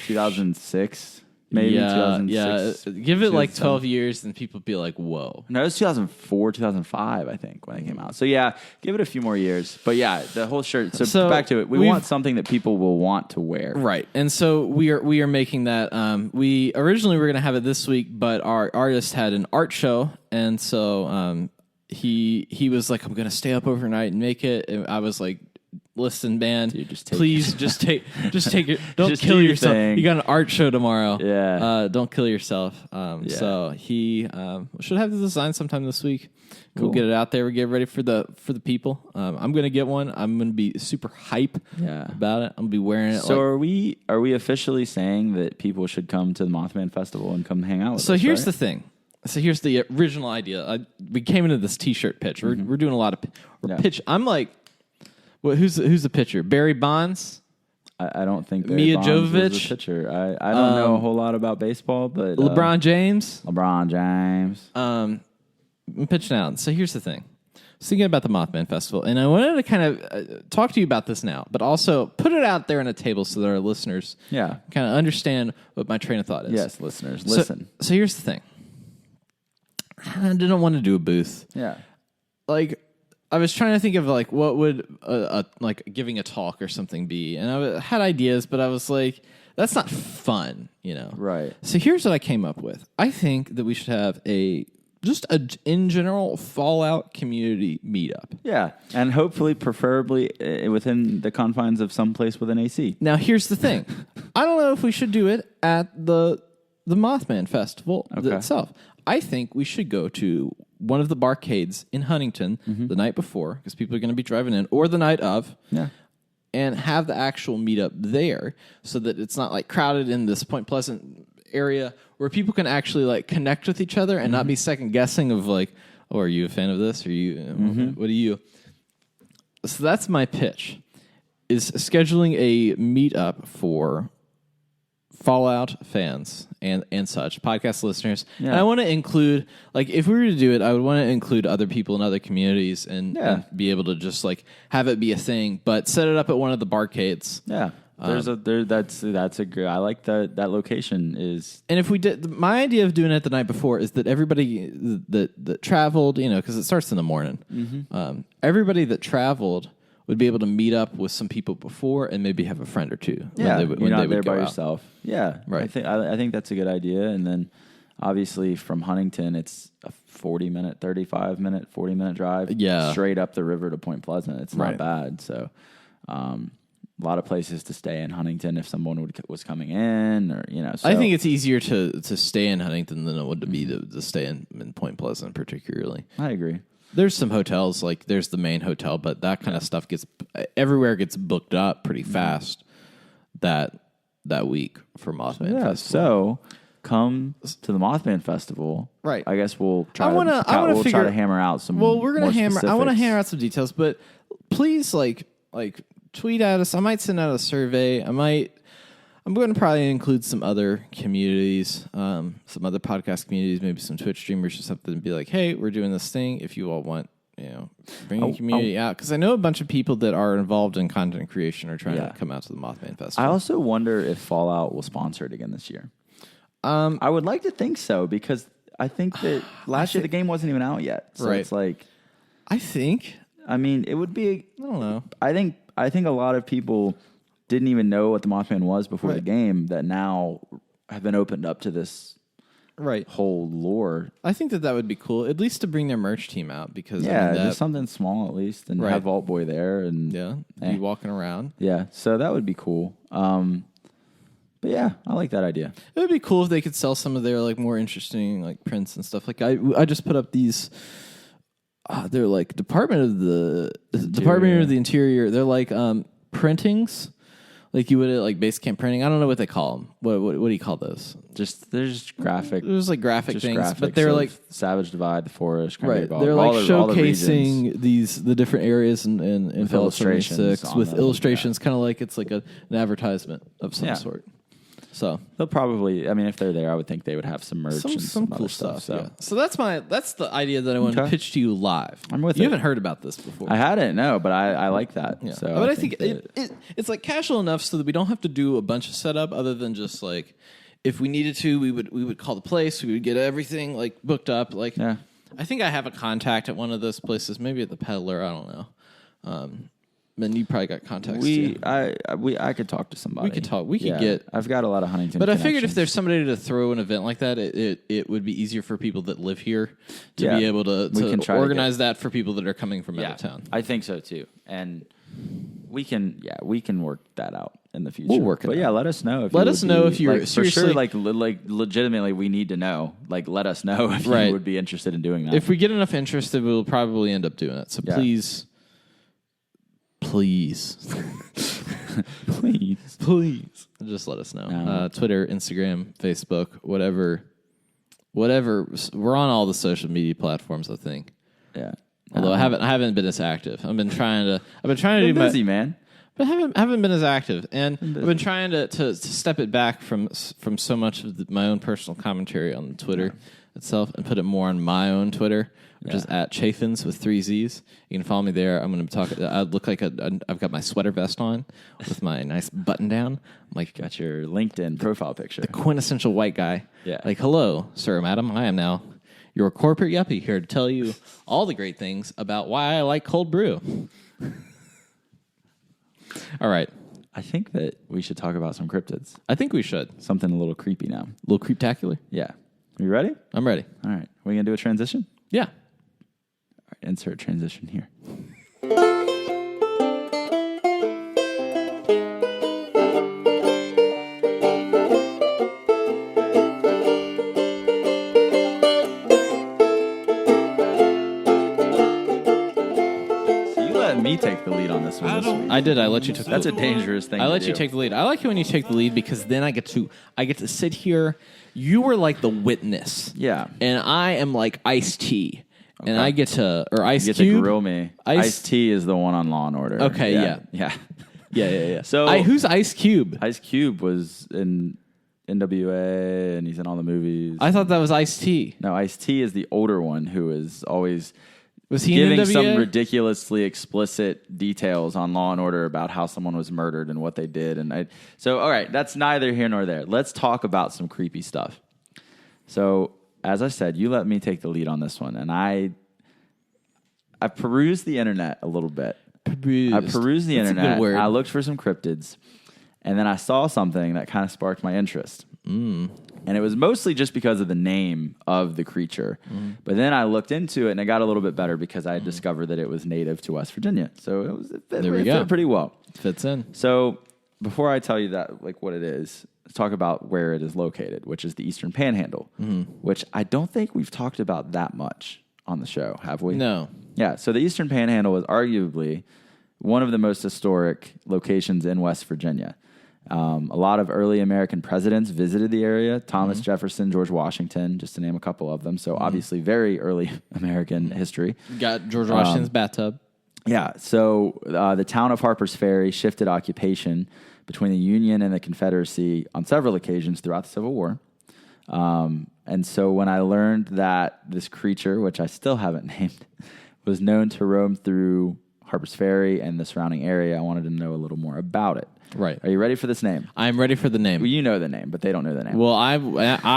2006, maybe 2006. yeah. Give it like 2007. 12 years, and people be like, whoa. No, it was 2004, 2005, I think, when it came out. So, yeah, give it a few more years. But, yeah, the whole shirt. So back to it. We want something that people will want to wear. Right. And so we are making that. We originally were going to have it this week, but our artist had an art show. And so he was like, I'm going to stay up overnight and make it. And I was like, listen, man, Dude, just take take it. Don't Just kill do your yourself. thing. You got an art show tomorrow. Yeah. Don't kill yourself. So he should have the design sometime this week. We'll get it out there. We get ready for the people. I'm gonna get one. I'm gonna be super hype about it. I'm gonna be wearing it. So are we officially saying that people should come to the Mothman Festival and come hang out with us? So here's right? the thing. So here's the original idea. We came into this T-shirt pitch. We're doing a lot of pitch. I'm like, who's the pitcher? Barry Bonds. I don't think Barry Mia Bonds was Jovovich? the pitcher. I don't know a whole lot about baseball, but LeBron James. LeBron James. I'm pitching out. So here's the thing. I was thinking about the Mothman Festival, and I wanted to kind of talk to you about this now, but also put it out there on a table so that our listeners kind of understand what my train of thought is. Yes, listeners, listen. So here's the thing. I didn't want to do a booth. Yeah. Like, I was trying to think of like what would like giving a talk or something be, and I had ideas, but I was like, that's not fun, Right. So here's what I came up with. I think that we should have just in general Fallout community meetup. Yeah, and hopefully, preferably within the confines of some place with an AC. Now, here's the thing. I don't know if we should do it at the Mothman Festival itself. I think we should go to one of the barcades in Huntington the night before, because people are going to be driving in, or the night of, and have the actual meetup there so that it's not like crowded in this Point Pleasant area where people can actually like connect with each other and not be second guessing of like, oh, are you a fan of this? Are you, what are you? So that's my pitch, is scheduling a meetup for Fallout fans and such, podcast listeners. Yeah. And I want to include, like, if we were to do it, I would want to include other people in other communities and be able to just, like, have it be a thing, but set it up at one of the barcades. Yeah. That's a good, I like that location is. And if we did, my idea of doing it the night before is that everybody that traveled, because it starts in the morning, everybody that traveled would be able to meet up with some people before and maybe have a friend or two. Yeah, when you're not they there would by go out. yourself. Yeah, right. I think that's a good idea. And then obviously from Huntington, it's a 40-minute, 35-minute, 40-minute drive. Yeah, straight up the river to Point Pleasant. It's not right. bad. So a lot of places to stay in Huntington if someone was coming in, or So. I think it's easier to stay in Huntington than it would to be to stay in Point Pleasant, particularly. I agree. There's some hotels, like there's the main hotel, but that kind of stuff gets booked up pretty fast that week for Mothman Festival. So come to the Mothman Festival. Right. I guess we'll try to hammer out some. Well, we're gonna hammer. Specifics. I want to hammer out some details, but please, like tweet at us. I might send out a survey. I'm going to probably include some other communities, some other podcast communities, maybe some Twitch streamers or something, and be like, hey, we're doing this thing. If you all want, bring your community out. Because I know a bunch of people that are involved in content creation are trying to come out to the Mothman Festival. I also wonder if Fallout will sponsor it again this year. I would like to think so, because I think that last year the game wasn't even out yet. So it's like... I mean, it would be... I don't know. I think a lot of people didn't even know what the Mothman was before the game, that now have been opened up to this whole lore. I think that would be cool, at least to bring their merch team out, because just something small at least, and have Vault Boy there, and be walking around. Yeah, so that would be cool. But yeah, I like that idea. It would be cool if they could sell some of their like more interesting like prints and stuff. Like I just put up these. They're like Department of the Interior. They're like printings, like you would at like base camp printing. I don't know what they call them. What do you call those? They're just graphic. It was like graphic things, graphics, but they're like Savage Divide, the Forest. They're like showcasing the different areas in Fallout 76 with illustrations, kind of like it's like an advertisement of some sort. So they'll probably, I mean, if they're there, I would think they would have some merch and some cool stuff. So that's the idea that I want to pitch to you live. I'm with you. Haven't heard about this before. I hadn't, no, but I like that. Yeah. So but I think it's like casual enough so that we don't have to do a bunch of setup other than just like if we needed to, we would call the place, we would get everything like booked up. Like I think I have a contact at one of those places, maybe at the Peddler. I don't know. Then you probably got contacts too. I could talk to somebody. We could talk. We could get. I've got a lot of Huntington. But I figured if there's somebody to throw an event like that, it would be easier for people that live here to be able to organize that for people that are coming from out of town. I think so too, and we can work that out in the future. We'll work it. But let us know if you're like, for sure. Like legitimately, we need to know. Like, let us know if you would be interested in doing that. If we get enough interest, then we'll probably end up doing it. So please. Just let us know. No. Twitter, Instagram, Facebook, whatever. We're on all the social media platforms, I think. Yeah. Although I haven't been as active. I've been trying to do busy, man. But haven't been as active, and I've been trying to step it back from so much of my own personal commentary on Twitter itself and put it more on my own Twitter, which is at Chaffins with 3 Z's. You can follow me there. I'm going to talk. I look like I've got my sweater vest on with my nice button down. I'm like, got your LinkedIn profile picture. The quintessential white guy. Yeah. Like, hello, sir, madam. I am now your corporate yuppie here to tell you all the great things about why I like cold brew. All right. I think that we should talk about some cryptids. I think we should. Something a little creepy now. A little creeptacular? Yeah. You ready? I'm ready. All right. Are we going to do a transition? Yeah. All right. Insert transition here. Me take the lead on this one this week. I did. I let you take. That's a dangerous thing. I let you take the lead. I like it when you take the lead because then I get to sit here. You were like the witness, and I am like Ice-T, and I get to Ice Cube. You get to grill me. Ice-T is the one on Law and Order. Okay, yeah. So who's Ice Cube? Ice Cube was in NWA, and he's in all the movies. I thought that was Ice-T. No, Ice-T is the older one who is always. Was he giving some ridiculously explicit details on Law and Order about how someone was murdered and what they did, so all right, that's neither here nor there. Let's talk about some creepy stuff. So, as I said, you let me take the lead on this one, and I perused the internet a little bit. I perused the internet. A good word. I looked for some cryptids, and then I saw something that kind of sparked my interest. And it was mostly just because of the name of the creature. But then I looked into it, and it got a little bit better because I had discovered that it was native to West Virginia. So it fit pretty well. Fits in. So before I tell you that, like what it is, let's talk about where it is located, which is the Eastern Panhandle, which I don't think we've talked about that much on the show, have we? No. Yeah, so the Eastern Panhandle is arguably one of the most historic locations in West Virginia. A lot of early American presidents visited the area. Thomas Jefferson, George Washington, just to name a couple of them. So obviously very early American history. Got George Washington's bathtub. Yeah, so the town of Harper's Ferry shifted occupation between the Union and the Confederacy on several occasions throughout the Civil War. And so when I learned that this creature, which I still haven't named, was known to roam through Harper's Ferry and the surrounding area, I wanted to know a little more about it. Right. Are you ready for this name? I'm ready for the name. Well, you know the name, but they don't know the name. Well, I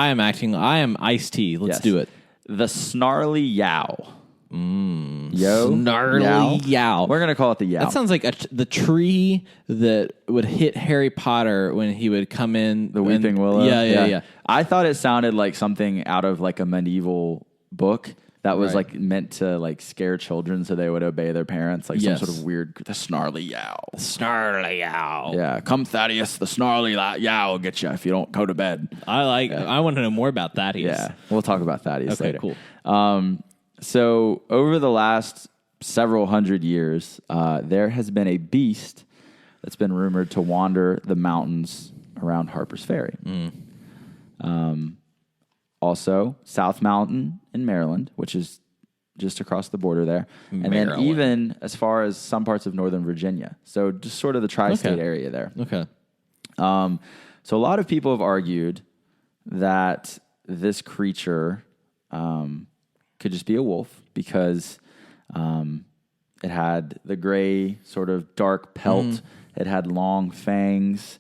am Ice-T. Let's do it. The Snarly Yow. Yo. Snarly Yow. We're going to call it the Yow. That sounds like the tree that would hit Harry Potter when he would come in. The Weeping Willow? Yeah. I thought it sounded like something out of like a medieval book that was Right. like meant to like scare children so they would obey their parents. Like Yes. some sort of weird, the Snarly Yow. Snarly Yow. Yeah, come Thaddeus, the Snarly Yow will get you if you don't go to bed. I want to know more about that. Yeah, we'll talk about Thaddeus Okay, later. cool. So over the last several hundred years, there has been a beast that's been rumored to wander the mountains around Harper's Ferry. Also, South Mountain in Maryland, which is just across the border there. And then Maryland. even as far as some parts of Northern Virginia. So just sort of the tri-state Okay. area there. Okay. So a lot of people have argued that this creature could just be a wolf because it had the gray sort of dark pelt. It had long fangs.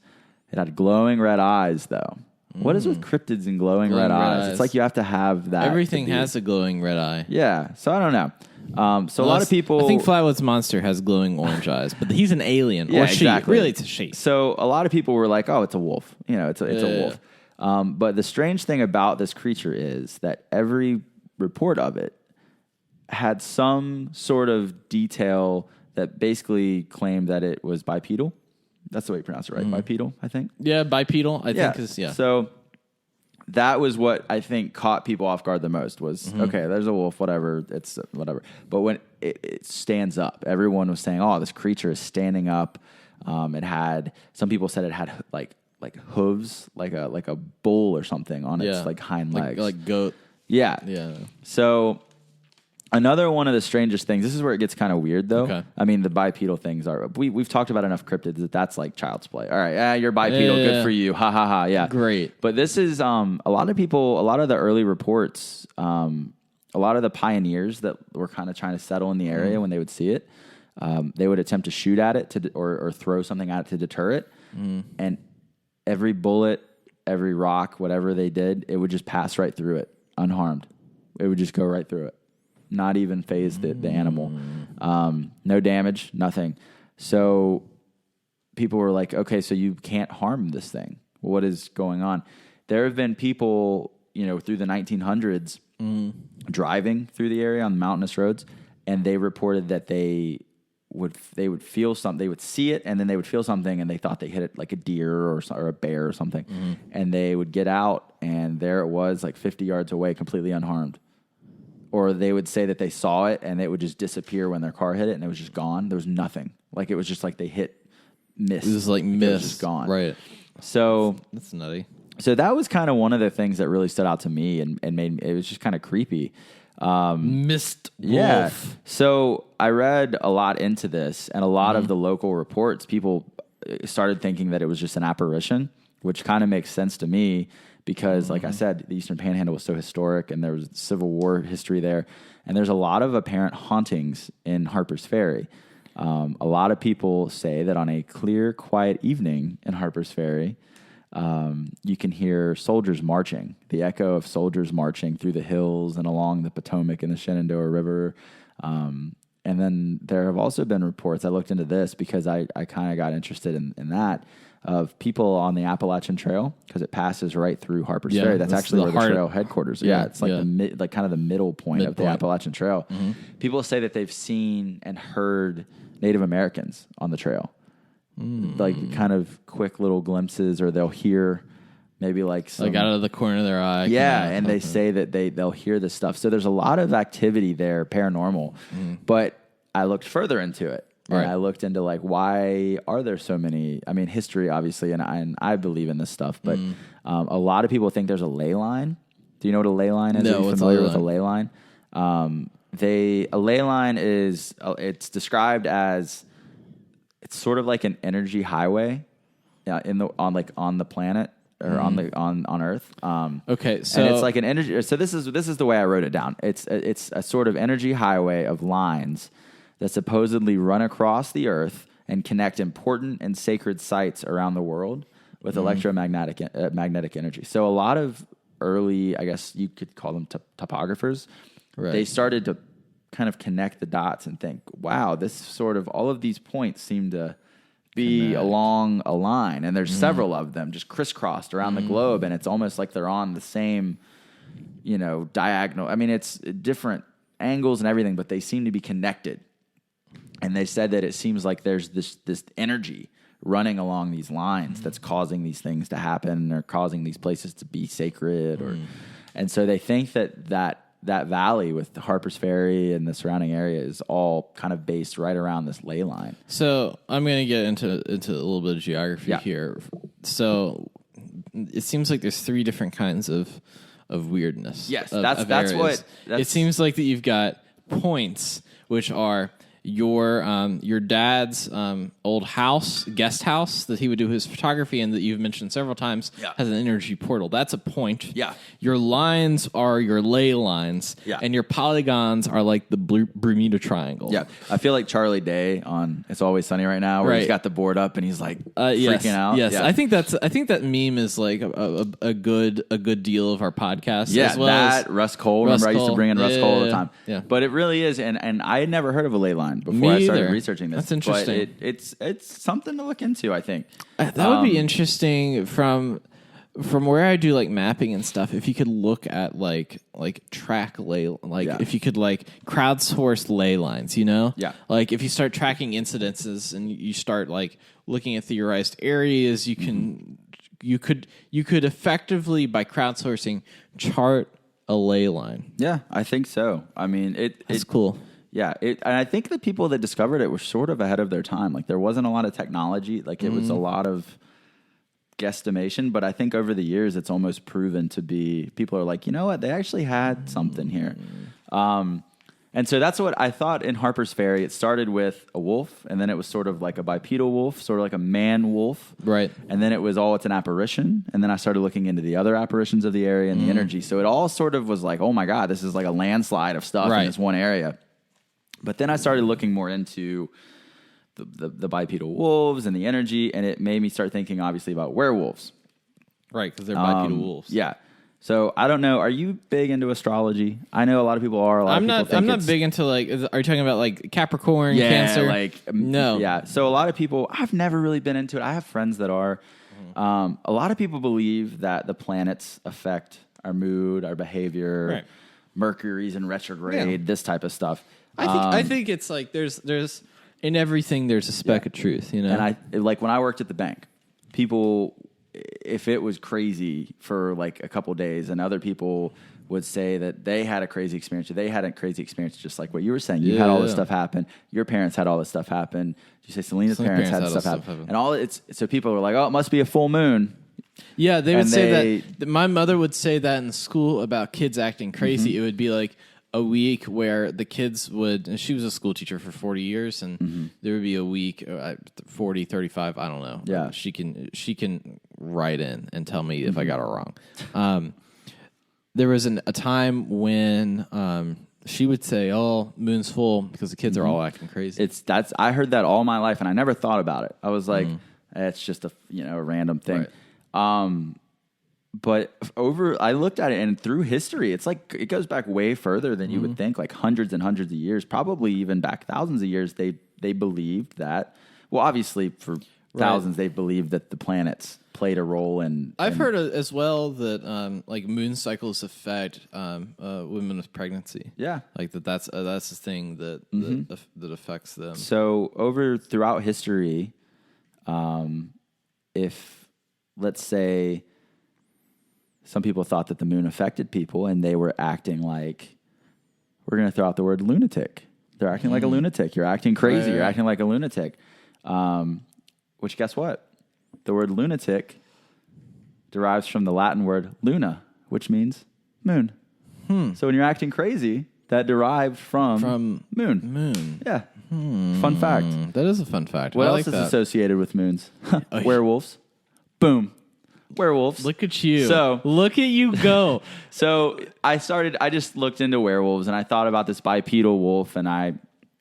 It had glowing red eyes, though. What is with cryptids and glowing red eyes? It's like you have to have that. Everything has a glowing red eye. Yeah. So I don't know. So a lot of people. I think Flatwoods Monster has glowing orange eyes, but he's an alien. Yeah, or she. exactly. Really, it's a she. So a lot of people were like, "Oh, it's a wolf." You know, it's a wolf. But the strange thing about this creature is that every report of it had some sort of detail that basically claimed that it was bipedal. That's the way you pronounce it, right? Bipedal, I think. Yeah, bipedal. I think is yeah. So that was what I think caught people off guard the most was, okay, there's a wolf, whatever, it's whatever. But when it stands up, everyone was saying, oh, this creature is standing up. It had, some people said it had like hooves, like a bull or something on its like hind legs. like goat. Yeah. Yeah. So another one of the strangest things, this is where it gets kind of weird, though. Okay. I mean, the bipedal things are, we've talked about enough cryptids that that's like child's play. All right, you're bipedal, good for you, ha, ha, ha, yeah. Great. But this is, a lot of people, a lot of the early reports, a lot of the pioneers that were kind of trying to settle in the area when they would see it, they would attempt to shoot at it or throw something at it to deter it. And every bullet, every rock, whatever they did, it would just pass right through it, unharmed. It would just go right through it. Not even phase the animal. No damage, nothing. So people were like, okay, so you can't harm this thing. What is going on? There have been people, through the 1900s driving through the area on mountainous roads, and they reported that they would feel something. They would see it, and then they would feel something, and they thought they hit it like a deer or a bear or something. And they would get out, and there it was, like 50 yards away, completely unharmed. Or they would say that they saw it and it would just disappear when their car hit it and it was just gone. There was nothing. Like it was just like they hit mist. It was like It mist. was just gone. Right. So That's nutty. so that was kind of one of the things that really stood out to me and made it was just kind of creepy. Mist wolf. Yeah. So I read a lot into this, and a lot of the local reports, people started thinking that it was just an apparition, which kind of makes sense to me because, like I said, the Eastern Panhandle was so historic, and there was Civil War history there, and there's a lot of apparent hauntings in Harper's Ferry. A lot of people say that on a clear, quiet evening in Harper's Ferry, you can hear soldiers marching, the echo of soldiers marching through the hills and along the Potomac and the Shenandoah River. And then there have also been reports, I looked into this because I kind of got interested in that, of people on the Appalachian Trail, because it passes right through Harper's Yeah, Ferry. That's that's actually the where heart. the trail headquarters are. Yeah, Yeah, it's like yeah. kind of the middle point of the Midpoint. Appalachian Trail. People say that they've seen and heard Native Americans on the trail. Like kind of quick little glimpses, or they'll hear maybe like some, Like out of the corner of their eye. yeah, kinda. and they say that they'll hear this stuff. So there's a lot of activity there, paranormal. But I looked further into it. And Right. I looked into like, why are there so many? I mean, history, obviously, and I believe in this stuff, but a lot of people think there's a ley line. Do you know what a ley line is? No, Are you what's a familiar ley with a line? ley line? a ley line is it's described as it's sort of like an energy highway on the planet or on Earth. Okay, so and it's like an energy. So this is the way I wrote it down. It's a sort of energy highway of lines that supposedly run across the Earth and connect important and sacred sites around the world with electromagnetic magnetic energy. So a lot of early, I guess you could call them topographers, they started to kind of connect the dots and think, wow, this sort of all of these points seem to be along a line, and there's several of them just crisscrossed around the globe, and it's almost like they're on the same, diagonal. I mean, it's different angles and everything, but they seem to be connected. And they said that it seems like there's this energy running along these lines that's causing these things to happen or causing these places to be sacred, and so they think that valley with the Harper's Ferry and the surrounding area is all kind of based right around this ley line. So I'm going to get into a little bit of geography here. So it seems like there's 3 different kinds of weirdness. Yes, that's it seems like that you've got points, which are your dad's old guest house that he would do his photography in that you've mentioned several times has an energy portal. That's a point. Yeah. Your lines are your ley lines. Yeah. And your polygons are like the Bermuda Triangle. Yeah. I feel like Charlie Day on It's Always Sunny right now, where he's got the board up and he's like freaking out. Yes. Yeah. I think that meme is like a good deal of our podcast. Yeah, as well that Russ Cole. Remember, I used to bring in Russ Cole all the time. Yeah. But it really is, and I had never heard of a ley line before I started researching this. That's interesting. But it's something to look into, I think. That would be interesting from where I do like mapping and stuff. If you could look at like track ley, if you could like crowdsource ley lines, Yeah. like if you start tracking incidences and you start like looking at theorized areas, you could effectively by crowdsourcing chart a ley line. Yeah, I think so. I mean, It's cool. Yeah, and I think the people that discovered it were sort of ahead of their time. Like, there wasn't a lot of technology. Like, it was a lot of guesstimation. But I think over the years, it's almost proven to be, people are like, you know what? They actually had something here. And so that's what I thought in Harper's Ferry. It started with a wolf, and then it was sort of like a bipedal wolf, sort of like a man wolf. Right. And then it was, it's an apparition. And then I started looking into the other apparitions of the area and the energy. So it all sort of was like, oh my God, this is like a landslide of stuff in this one area. But then I started looking more into the bipedal wolves and the energy, and it made me start thinking, obviously, about werewolves. Right, because they're bipedal wolves. Yeah. So I don't know. Are you big into astrology? I know a lot of people are. I'm not big into are you talking about like Capricorn, Cancer? No. Yeah. So a lot of people. I've never really been into it. I have friends that are. A lot of people believe that the planets affect our mood, our behavior. Right. Mercury's in retrograde. This type of stuff. I think it's like there's in everything there's a speck of truth, And I like when I worked at the bank, people, if it was crazy for like a couple days, and other people would say that they had a crazy experience, or they had a crazy experience, just like what you were saying. You had all this stuff happen. Your parents had all this stuff happen. You say Selena's parents had stuff happen, and all so people were like, oh, it must be a full moon. Yeah, they would say that. My mother would say that in school about kids acting crazy. It would be like a week where the kids would, and she was a school teacher for 40 years, and there would be a week, 40, 35, I don't know. Yeah. She can write in and tell me if I got it wrong. There was a time when she would say, oh, moon's full because the kids are all acting crazy. I heard that all my life, and I never thought about it. I was like, it's just a random thing. Right. But I looked at it, and through history, it's like it goes back way further than you would think, like hundreds and hundreds of years, probably even back thousands of years. They believed that. Well, obviously, for thousands, they believed that the planets played a role in. I've heard as well that like moon cycles affect women with pregnancy. Yeah, like that's the thing that that affects them. So throughout history, if let's say some people thought that the moon affected people, and they were acting like, we're going to throw out the word lunatic. They're acting like a lunatic. You're acting crazy. You're acting like a lunatic. Which, guess what? The word lunatic derives from the Latin word luna, which means moon. So when you're acting crazy, that derived from moon. Moon. Yeah. Fun fact. That is a fun fact. What I else like is that. associated with moons? Werewolves. Boom. Werewolves. Look at you. So look at you go. So I just looked into werewolves and I thought about this bipedal wolf and I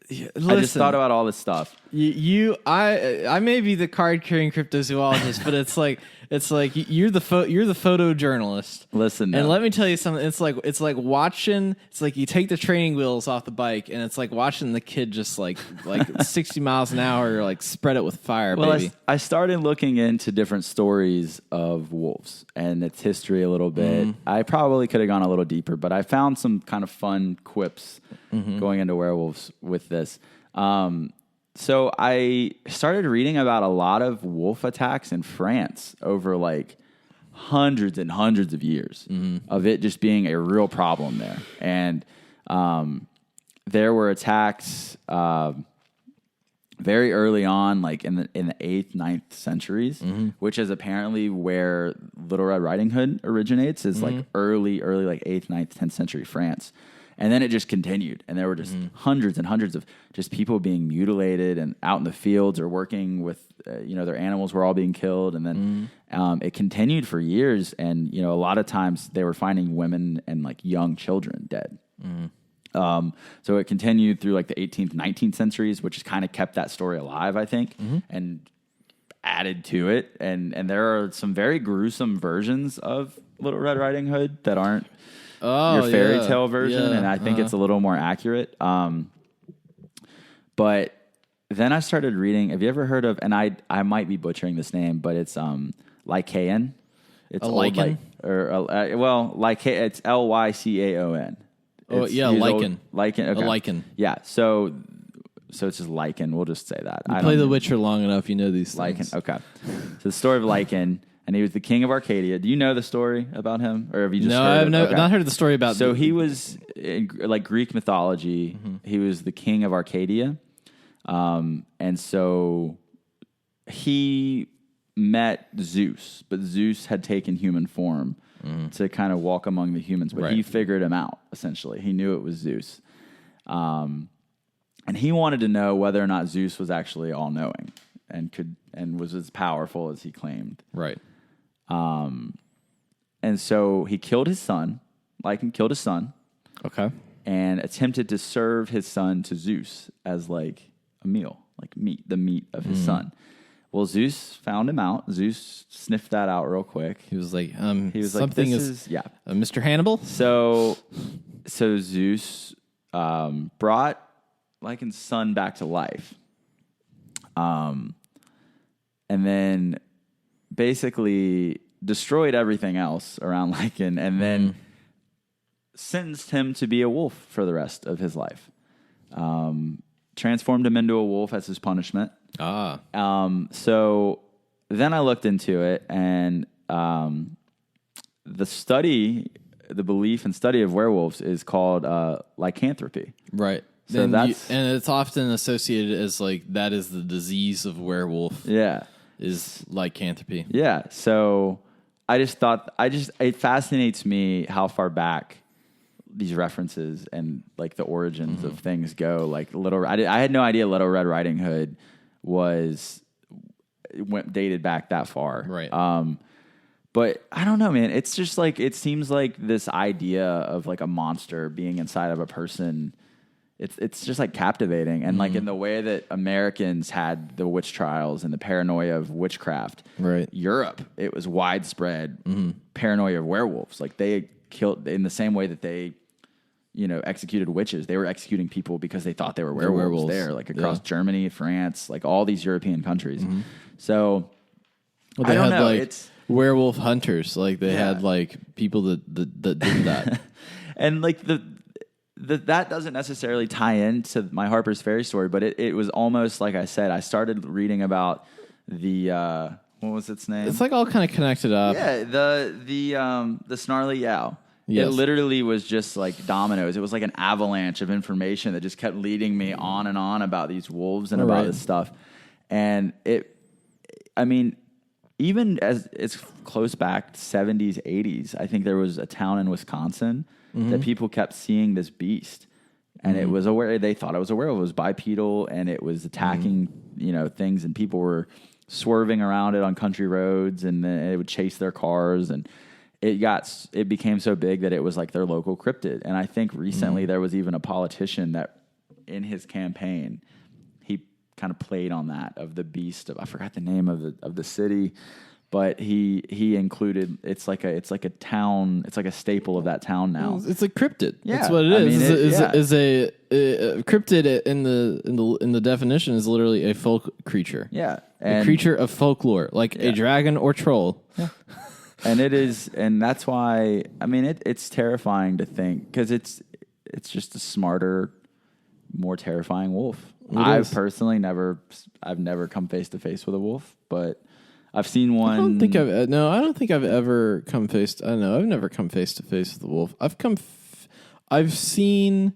just thought about all this stuff. I may be the card carrying cryptozoologist, but it's like you're the photojournalist. Listen, and let me tell you something. It's like watching. It's like you take the training wheels off the bike, and it's like watching the kid just like 60 miles an hour, like spread it with fire, baby. I started looking into different stories of wolves and its history a little bit. I probably could have gone a little deeper, but I found some kind of fun quips going into werewolves with this. So I started reading about a lot of wolf attacks in France over like hundreds and hundreds of years of it just being a real problem there. And there were attacks very early on, like in the 8th, 9th centuries, which is apparently where Little Red Riding Hood originates, is like early like 8th, 9th, 10th century France. And then it just continued, and there were just hundreds and hundreds of just people being mutilated and out in the fields or working with, their animals were all being killed. And then it continued for years, and, a lot of times they were finding women and like young children dead. So it continued through like the 18th, 19th centuries, which has kind of kept that story alive, I think, and added to it. And there are some very gruesome versions of Little Red Riding Hood that aren't your fairy tale version, and I think it's a little more accurate. But then I started reading. Have you ever heard of? And I might be butchering this name, but it's Lycaon. It's a lichen, it's Lycaon. Oh yeah, lichen. Lichen. Okay. A lichen. Yeah. So it's just lichen. We'll just say that. You play The Witcher long enough, you know these things. Lichen. Okay. So the story of Lycan. And he was the king of Arcadia. Do you know the story about him, or have you just heard I've not heard of the story about. So he was in like Greek mythology. He was the king of Arcadia, and so he met Zeus, but Zeus had taken human form to kind of walk among the humans. But he figured him out. Essentially, he knew it was Zeus, and he wanted to know whether or not Zeus was actually all knowing and was as powerful as he claimed. Right. And so he killed his son, Lycan killed his son. Okay. And attempted to serve his son to Zeus as like a meal, like the meat of his son. Well, Zeus found him out. Zeus sniffed that out real quick. He was like, something is Mr. Hannibal. So Zeus, brought Lycan's son back to life. And then basically destroyed everything else around Lycan, and then sentenced him to be a wolf for the rest of his life. Transformed him into a wolf as his punishment. So then I looked into it, and the belief and study of werewolves is called lycanthropy. Right. So and it's often associated as like that is the disease of werewolf. Yeah. Is lycanthropy. Yeah. So it fascinates me how far back these references and like the origins of things go. Like I had no idea Little Red Riding Hood dated back that far. Right. But I don't know, man. It's just like, it seems like this idea of like a monster being inside of a person. It's just like captivating. And like in the way that Americans had the witch trials and the paranoia of witchcraft, right? Europe, it was widespread paranoia of werewolves. Like they killed in the same way that they, executed witches. They were executing people because they thought they were werewolves there, like across Germany, France, like all these European countries. So I don't know. Like werewolf hunters. Like they had like people that did that. And like that doesn't necessarily tie into my Harper's Ferry story, but it was almost like I said. I started reading about the what was its name? It's like all kind of connected up. Yeah, the Snarly Yow. Yes. It literally was just like dominoes. It was like an avalanche of information that just kept leading me on and on about these wolves and about this stuff. And even as it's close back 70s, 80s, I think there was a town in Wisconsin that people kept seeing this beast. and it was they thought it was a werewolf. It was bipedal, and it was attacking things, and people were swerving around it on country roads, and then it would chase their cars, and it became so big that it was like their local cryptid. And I think recently there was even a politician that in his campaign he kind of played on that of the beast of, I forgot the name of the city, but he included it's like a town, it's like a staple of that town now. It's a cryptid. Yeah, that's what it is. A cryptid in the definition is literally a folk creature. Yeah, a creature of folklore, like a dragon or troll. Yeah. And it is, and that's why, I mean, it's terrifying to think, because it's just a smarter, more terrifying wolf. I've personally never come face to face with a wolf, but I've seen one. I don't think I've ever come face. I don't know. I've never come face to face with a wolf. I've seen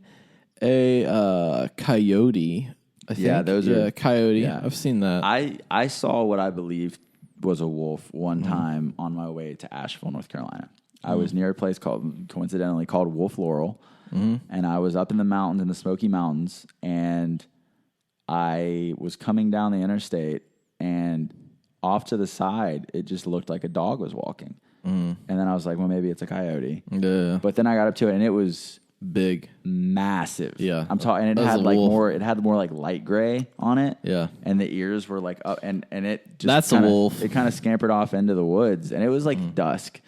a coyote. I think. Yeah, those are coyote. Yeah. I've seen that. I saw what I believe was a wolf one time on my way to Asheville, North Carolina. I was near a place coincidentally called Wolf Laurel, and I was up in the mountains, in the Smoky Mountains, and I was coming down the interstate, and off to the side, it just looked like a dog was walking. And then I was like, well, maybe it's a coyote. Yeah. But then I got up to it, and it was big, massive. Yeah, I'm talking, and it had like more. It had more like light gray on it. Yeah, and the ears were like up, and it just that's a wolf. It kind of scampered off into the woods, and it was like dusk,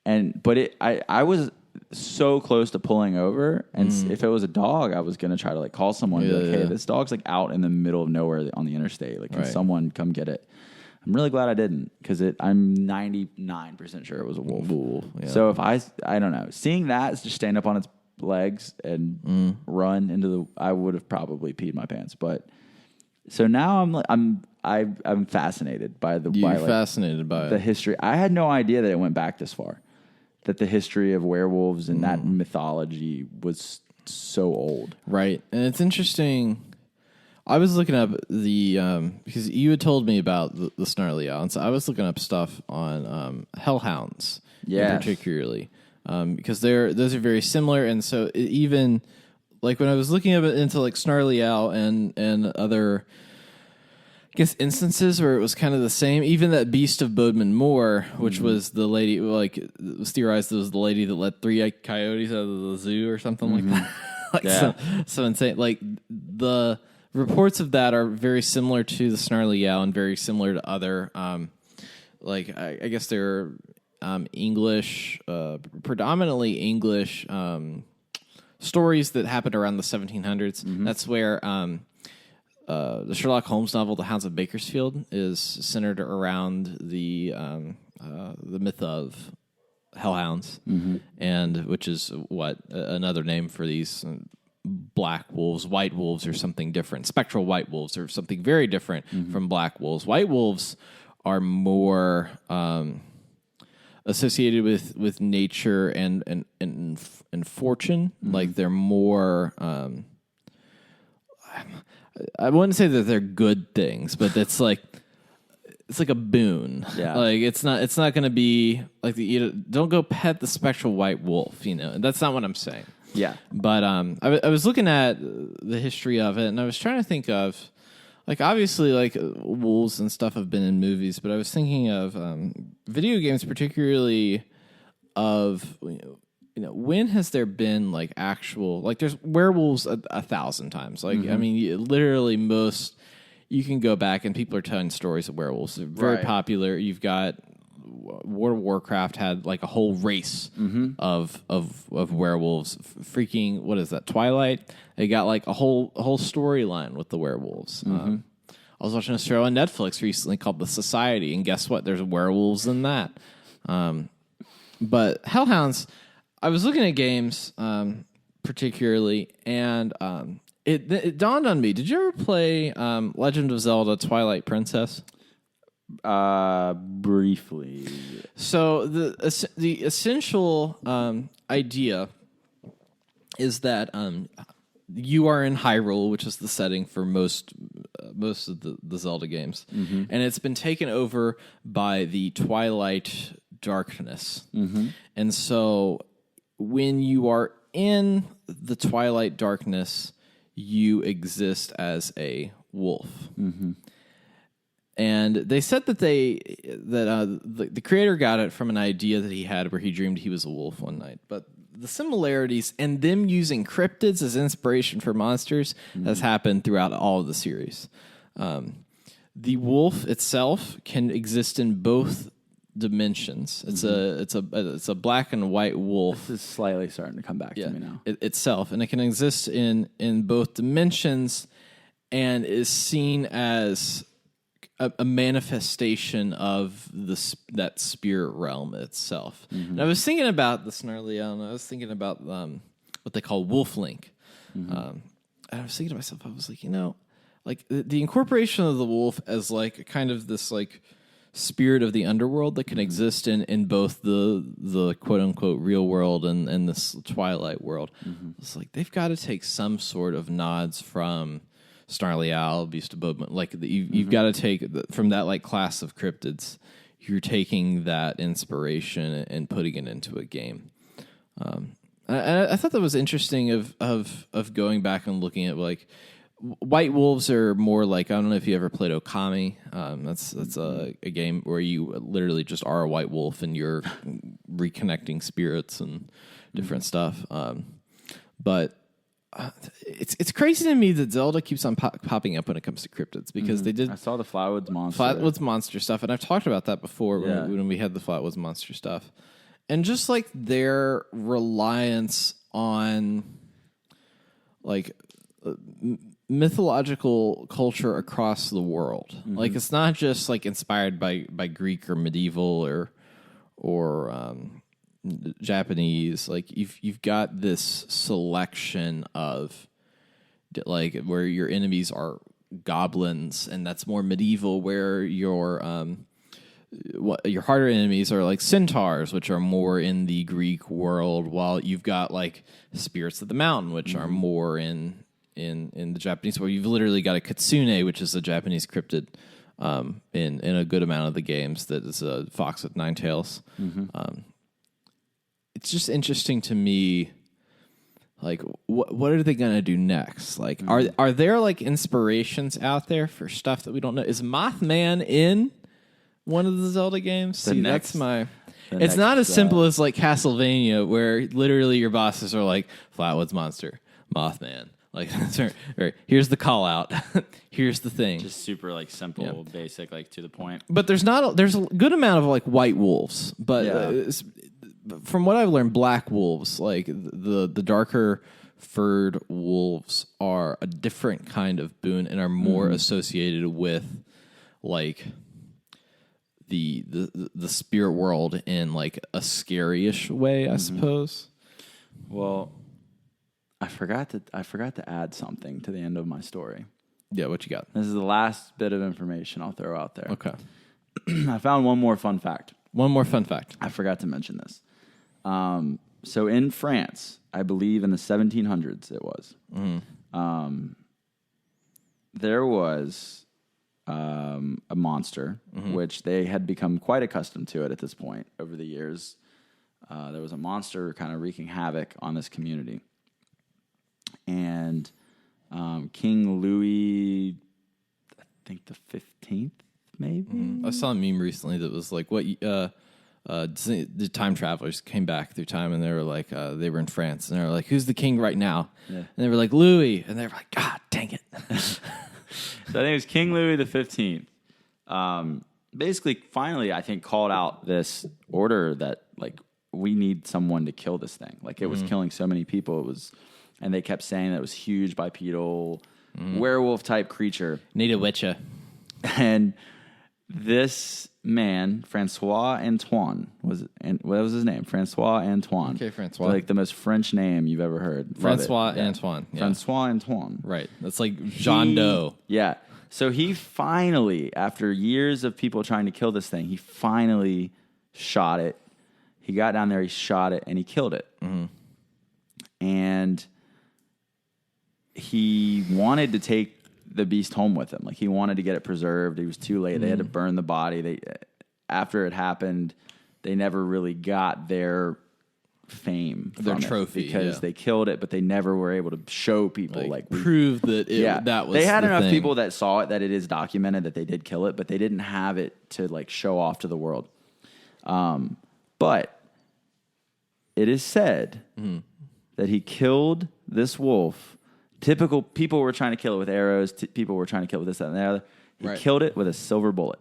but I was so close to pulling over, and if it was a dog, I was gonna try to like call someone, and be like, hey, this dog's like out in the middle of nowhere on the interstate. Like, can someone come get it? I'm really glad I didn't, because I'm 99% sure it was a wolf. Yeah. So if I don't know, seeing that just stand up on its legs and run into the, I would have probably peed my pants. But so now I'm fascinated by the fascinated by the history. I had no idea that it went back this far, that the history of werewolves and that mythology was so old. Right. And it's interesting. I was looking up because you had told me about the Snarly Yow, and so I was looking up stuff on hellhounds, particularly. Because those are very similar, and so even like when I was looking into like Snarly Yow and other, I guess, instances where it was kind of the same. Even that Beast of Bodmin Moor, which was the lady, like it was theorized it was the lady that let 3 coyotes out of the zoo or something like that. Like so insane. Like the reports of that are very similar to the Snarly Yow and very similar to other, like I guess they're. English, predominantly English stories that happened around the 1700s. That's where the Sherlock Holmes novel, The Hounds of Bakersfield, is centered around the myth of hellhounds, and which is another name for these black wolves, white wolves, or something different. Spectral white wolves, or something very different from black wolves. White wolves are more associated with nature and fortune. Like they're more I wouldn't say that they're good things, but it's like a boon. Yeah. Like it's not going to be like don't go pet the spectral white wolf, That's not what I'm saying. Yeah. But I was looking at the history of it, and I was trying to think of, like, obviously, like, wolves and stuff have been in movies, but I was thinking of video games, particularly of, when has there been, like, actual, like, there's werewolves 1,000 times. Like, I mean, literally you can go back and people are telling stories of werewolves. They're very popular. You've got World of Warcraft had like a whole race of werewolves. Freaking, what is that? Twilight. They got like a whole storyline with the werewolves. I was watching a show on Netflix recently called The Society, and guess what? There's werewolves in that. But hellhounds, I was looking at games particularly, and it dawned on me. Did you ever play Legend of Zelda: Twilight Princess? Briefly. So the essential idea is that you are in Hyrule, which is the setting for most of the Zelda games, and it's been taken over by the Twilight darkness. And so when you are in the Twilight Darkness, you exist as a wolf. Mm-hmm. And they said that the creator got it from an idea that he had where he dreamed he was a wolf one night. But the similarities and them using cryptids as inspiration for monsters has happened throughout all of the series. The wolf itself can exist in both dimensions. It's a black and white wolf. This is slightly starting to come back to me now. Itself, and it can exist in both dimensions, and is seen as a manifestation of that spirit realm itself. Mm-hmm. And I was thinking about the Snarly Yow, and I was thinking about what they call wolf link. Mm-hmm. And I was thinking to myself, I was like, like the incorporation of the wolf as like kind of this like spirit of the underworld that can exist in both the quote unquote real world and this Twilight world. Mm-hmm. It's like they've got to take some sort of nods from Snarly Yow, Beast of Bodmin. Like you've got to take from that like class of cryptids. You're taking that inspiration and putting it into a game. I thought that was interesting of going back and looking at like white wolves are more like, I don't know if you ever played Okami. That's a game where you literally just are a white wolf and you're reconnecting spirits and different stuff. But it's crazy to me that Zelda keeps on popping up when it comes to cryptids because they did. I saw the Flatwoods monster stuff, and I've talked about that before when we had the Flatwoods monster stuff, and just like their reliance on like mythological culture across the world. Mm-hmm. Like it's not just like inspired by Greek or medieval or Japanese. Like you've got this selection of like where your enemies are goblins, and that's more medieval. Where your harder enemies are like centaurs, which are more in the Greek world. While you've got like spirits of the mountain, which are more in the Japanese, where you've literally got a kitsune, which is a Japanese cryptid in a good amount of the games. That is a fox with 9 tails. Mm-hmm. It's just interesting to me, like what are they gonna do next? Like, are there like inspirations out there for stuff that we don't know? Is Mothman in one of the Zelda games? That's my. It's not as simple as like Castlevania, where literally your bosses are like Flatwoods monster, Mothman. Like, here's the call out. Here's the thing. Just super like simple, basic, like to the point. But there's a good amount of like white wolves. But from what I've learned, black wolves, like the darker furred wolves, are a different kind of boon and are more associated with like the spirit world in like a scary-ish way, I suppose. Well, I forgot to add something to the end of my story. Yeah, what you got? This is the last bit of information I'll throw out there. Okay. I found one more fun fact. I forgot to mention this. So in France, I believe in the 1700s it was, there was a monster, which they had become quite accustomed to it at this point over the years. There was a monster kind of wreaking havoc on this community. And King Louis, I think the 15th, maybe? I saw a meme recently that was like, the time travelers came back through time, and they were like, they were in France, and they were like, who's the king right now? Yeah. And they were like, Louis. And they were like, God dang it. So I think it was King Louis the 15th. Basically, finally, I think, called out this order that, like, we need someone to kill this thing. Like, it was killing so many people. And they kept saying that it was huge, bipedal, werewolf-type creature. Need a witcher. And this man, Francois Antoine, what was his name? Francois Antoine. Okay, Francois. Like the most French name you've ever heard. Francois Antoine. Yeah. Francois Antoine. Right. That's like John Doe. Yeah. So he finally, after years of people trying to kill this thing, he finally shot it. He got down there, he shot it, and he killed it. Mm-hmm. And he wanted to take the beast home with him. Like, he wanted to get it preserved. It was too late. They had to burn the body. After it happened, they never really got their fame, Their from it trophy, because yeah. they killed it, but they never were able to show people prove that that was they had the enough thing. people that saw it that it is documented that they did kill it, but they didn't have it to like show off to the world. But it is said that he killed this wolf. Typical people were trying to kill it with arrows. People were trying to kill it with this, that, and the other. He killed it with a silver bullet.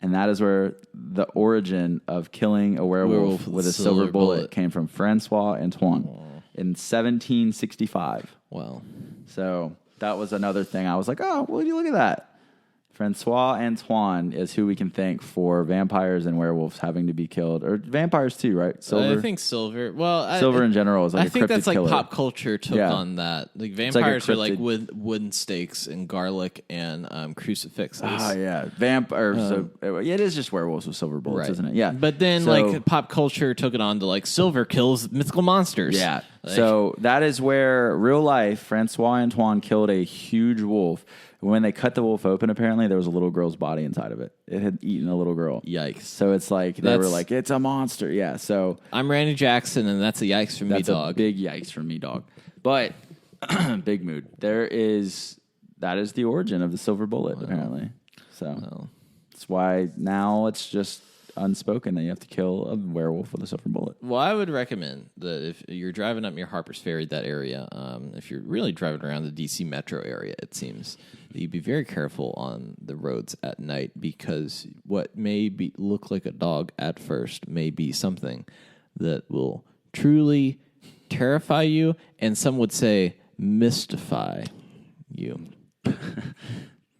And that is where the origin of killing a werewolf with a silver bullet came from. Francois Antoine in 1765. Wow. So that was another thing. I was like, oh, well, you look at that. Francois Antoine is who we can thank for vampires and werewolves having to be killed, or vampires too, right? Silver. I think silver. Well, silver in general is like a I think that's like killer. Pop culture took on that. Like vampires are like with wooden stakes and garlic and crucifixes. Oh yeah, it is just werewolves with silver bullets, isn't it? Yeah. But then like pop culture took it on to like silver kills mythical monsters. Yeah. So that is where real life Francois Antoine killed a huge wolf. When they cut the wolf open, apparently there was a little girl's body inside of it. It had eaten a little girl. Yikes. So it's like, they were like, it's a monster. Yeah, so. I'm Randy Jackson, and that's a yikes from me, dog. That's a big yikes from me, dog. But, big mood. That is the origin of the silver bullet, apparently. So, that's why now it's just unspoken that you have to kill a werewolf with a silver bullet. Well, I would recommend that if you're driving up near Harper's Ferry, that area, if you're really driving around the D.C. metro area, it seems, that you be very careful on the roads at night, because what may look like a dog at first may be something that will truly terrify you, and some would say mystify you.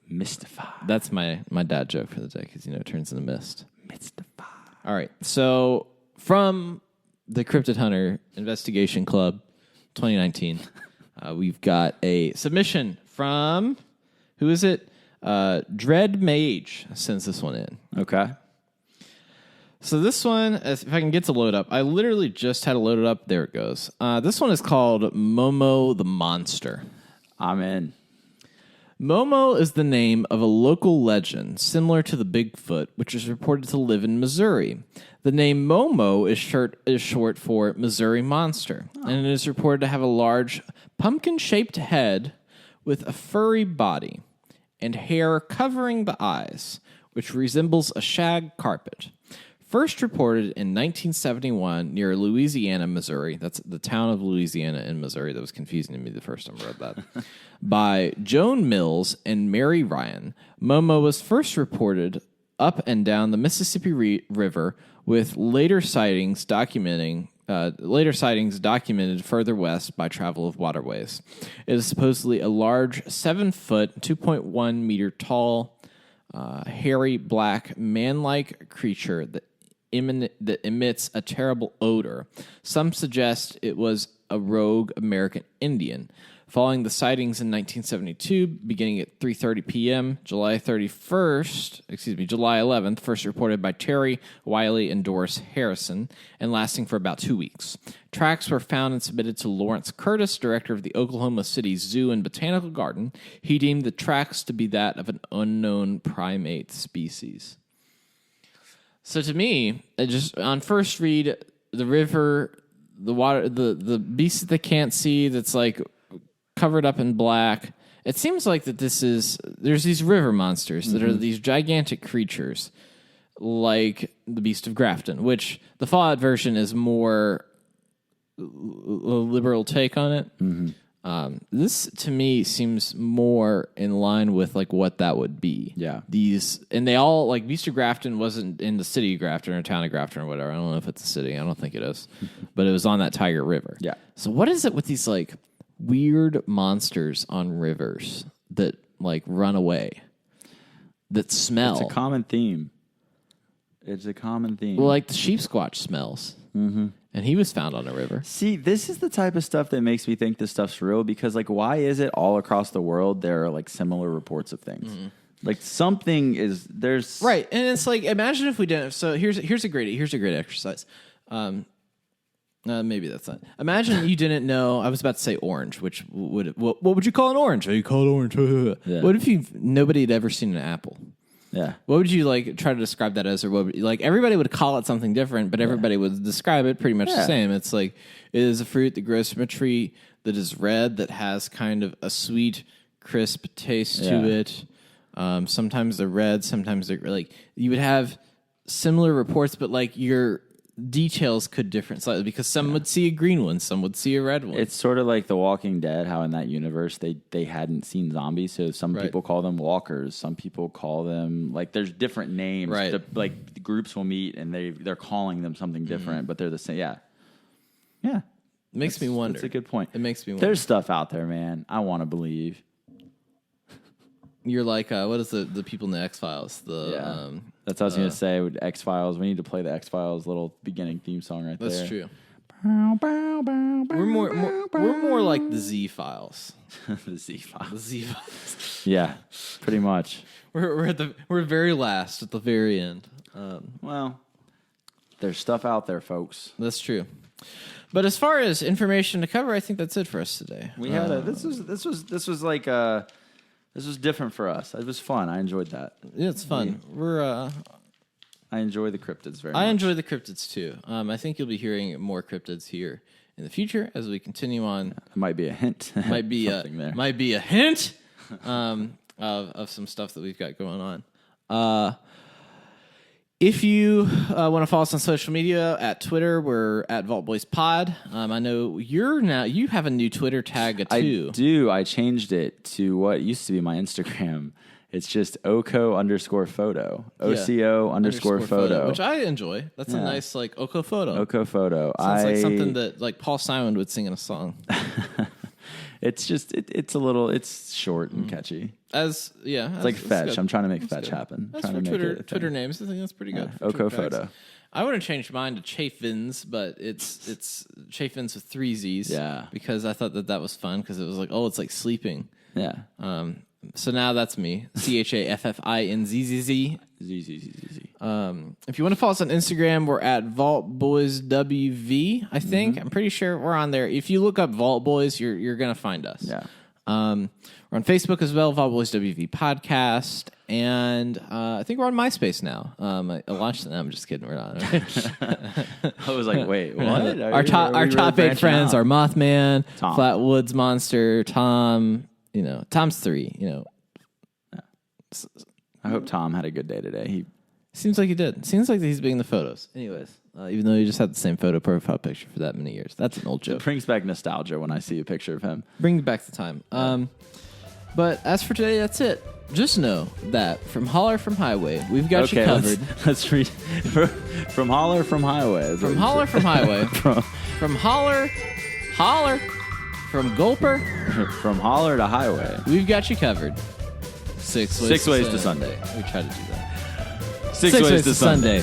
Mystify. That's my dad joke for the day, because, it turns into mist. Mystify. All right. So from the Cryptid Hunter Investigation Club 2019, we've got a submission from, who is it? Dread Mage sends this one in. Okay. So this one, if I can get to load up, I literally just had to load it up. There it goes. This one is called Momo the Monster. I'm in. Momo is the name of a local legend similar to the Bigfoot, which is reported to live in Missouri. The name Momo is short for Missouri Monster, and it is reported to have a large pumpkin-shaped head with a furry body and hair covering the eyes, which resembles a shag carpet. First reported in 1971 near Louisiana, Missouri. That's the town of Louisiana in Missouri. That was confusing to me the first time I read that. By Joan Mills and Mary Ryan. Momo was first reported up and down the Mississippi River, with later sightings documented further west by travel of waterways. It is supposedly a large 7-foot, 2.1 meter tall, hairy black man-like creature that emits a terrible odor. Some suggest it was a rogue American Indian. Following the sightings in 1972, beginning at 3:30 p.m., July 11th, first reported by Terry Wiley and Doris Harrison, and lasting for about 2 weeks. Tracks were found and submitted to Lawrence Curtis, director of the Oklahoma City Zoo and Botanical Garden. He deemed the tracks to be that of an unknown primate species. So to me, just on first read, the river, the water, the beast that they can't see that's like covered up in black. It seems like that there's these river monsters that are these gigantic creatures, like the Beast of Grafton, which the Fallout version is more a liberal take on it. This to me seems more in line with like what that would be. Yeah. And they all, like, Beast of Grafton wasn't in the city of Grafton or town of Grafton or whatever. I don't know if it's a city. I don't think it is. But it was on that Tiger River. Yeah. So what is it with these like weird monsters on rivers that like run away, that smell? It's a common theme. Well, like the sheep squatch smells. And he was found on a river. See, this is the type of stuff that makes me think this stuff's real, because, like, why is it all across the world there are, like, similar reports of things? Like, something is, there's... Right, and it's like, imagine if we didn't... So here's a great exercise. Maybe that's not... Imagine you didn't know... I was about to say orange, which would... What would you call an orange? Oh, you call it orange. Yeah. What if nobody had ever seen an apple? Yeah. What would you like try to describe that as, or what would, like everybody would call it something different, but everybody would describe it pretty much the same. It's like it is a fruit that grows from a tree that is red, that has kind of a sweet, crisp taste to it. Sometimes they're red, sometimes they're like you would have similar reports, but like your details could differ slightly because some would see a green one, some would see a red one. It's sort of like The Walking Dead, how in that universe they hadn't seen zombies, so some people call them walkers, some people call them like there's different names. Right. Like the groups will meet and they're calling them something different, but they're the same. Yeah. It makes me wonder. That's a good point. It makes me wonder. There's stuff out there, man. I want to believe. You're like, what is the people in the X-Files? That's what I was going to say. With X-Files, we need to play the X-Files little beginning theme song right there. That's true. We're more like the Z-Files. The Z-Files. The Z-Files. Yeah, pretty much. We're very last at the very end. Well, there's stuff out there, folks. That's true. But as far as information to cover, I think that's it for us today. We had this was like this was different for us. It was fun. I enjoyed that. Yeah, it's fun. I enjoy the cryptids very much. I enjoy the cryptids too. I think you'll be hearing more cryptids here in the future as we continue on. It might be a hint. Might be a hint of some stuff that we've got going on. If you want to follow us on social media, at Twitter, we're at Vault Boys Pod. I know you have a new Twitter tag too. I do. I changed it to what used to be my Instagram. It's just OCO_photo. OCO_photo. Which I enjoy. That's a nice like OCO photo. OCO photo. Sounds like something that like Paul Simon would sing in a song. It's just it's short and catchy. It's like fetch. I'm trying to make fetch happen. That's for Twitter names. I think that's pretty good. OCO photo. I would have changed mine to Chafins, but it's Chafins with 3 Z's. Yeah. Because I thought that was fun because it was like, it's like sleeping. Yeah. So now that's me. CHAFFINZZZ. ZZZZ. If you want to follow us on Instagram, we're at Vault Boys WV, I think. I'm pretty sure we're on there. If you look up Vault Boys, you're going to find us. Yeah. We're on Facebook as well, Vault Boys WV Podcast. And I think we're on MySpace now. I launched it. No, I'm just kidding. We're not. I was like, wait, what? Our top 8 friends are Mothman, Tom. Flatwoods Monster, Tom. Tom's 3. I hope Tom had a good day today. He seems like he did. Seems like he's being the photos. Anyways, even though you just had the same photo profile picture for that many years, that's an old joke. It brings back nostalgia when I see a picture of him. Bring back the time. But as for today, that's it. Just know that from Holler from Highway, we've got you covered. Let's read from Holler from Highway. From Holler from Highway. From Holler, from Gulper, from Holler to Highway. We've got you covered. 6 ways to Sunday. We try to do that. 6 ways to Sunday.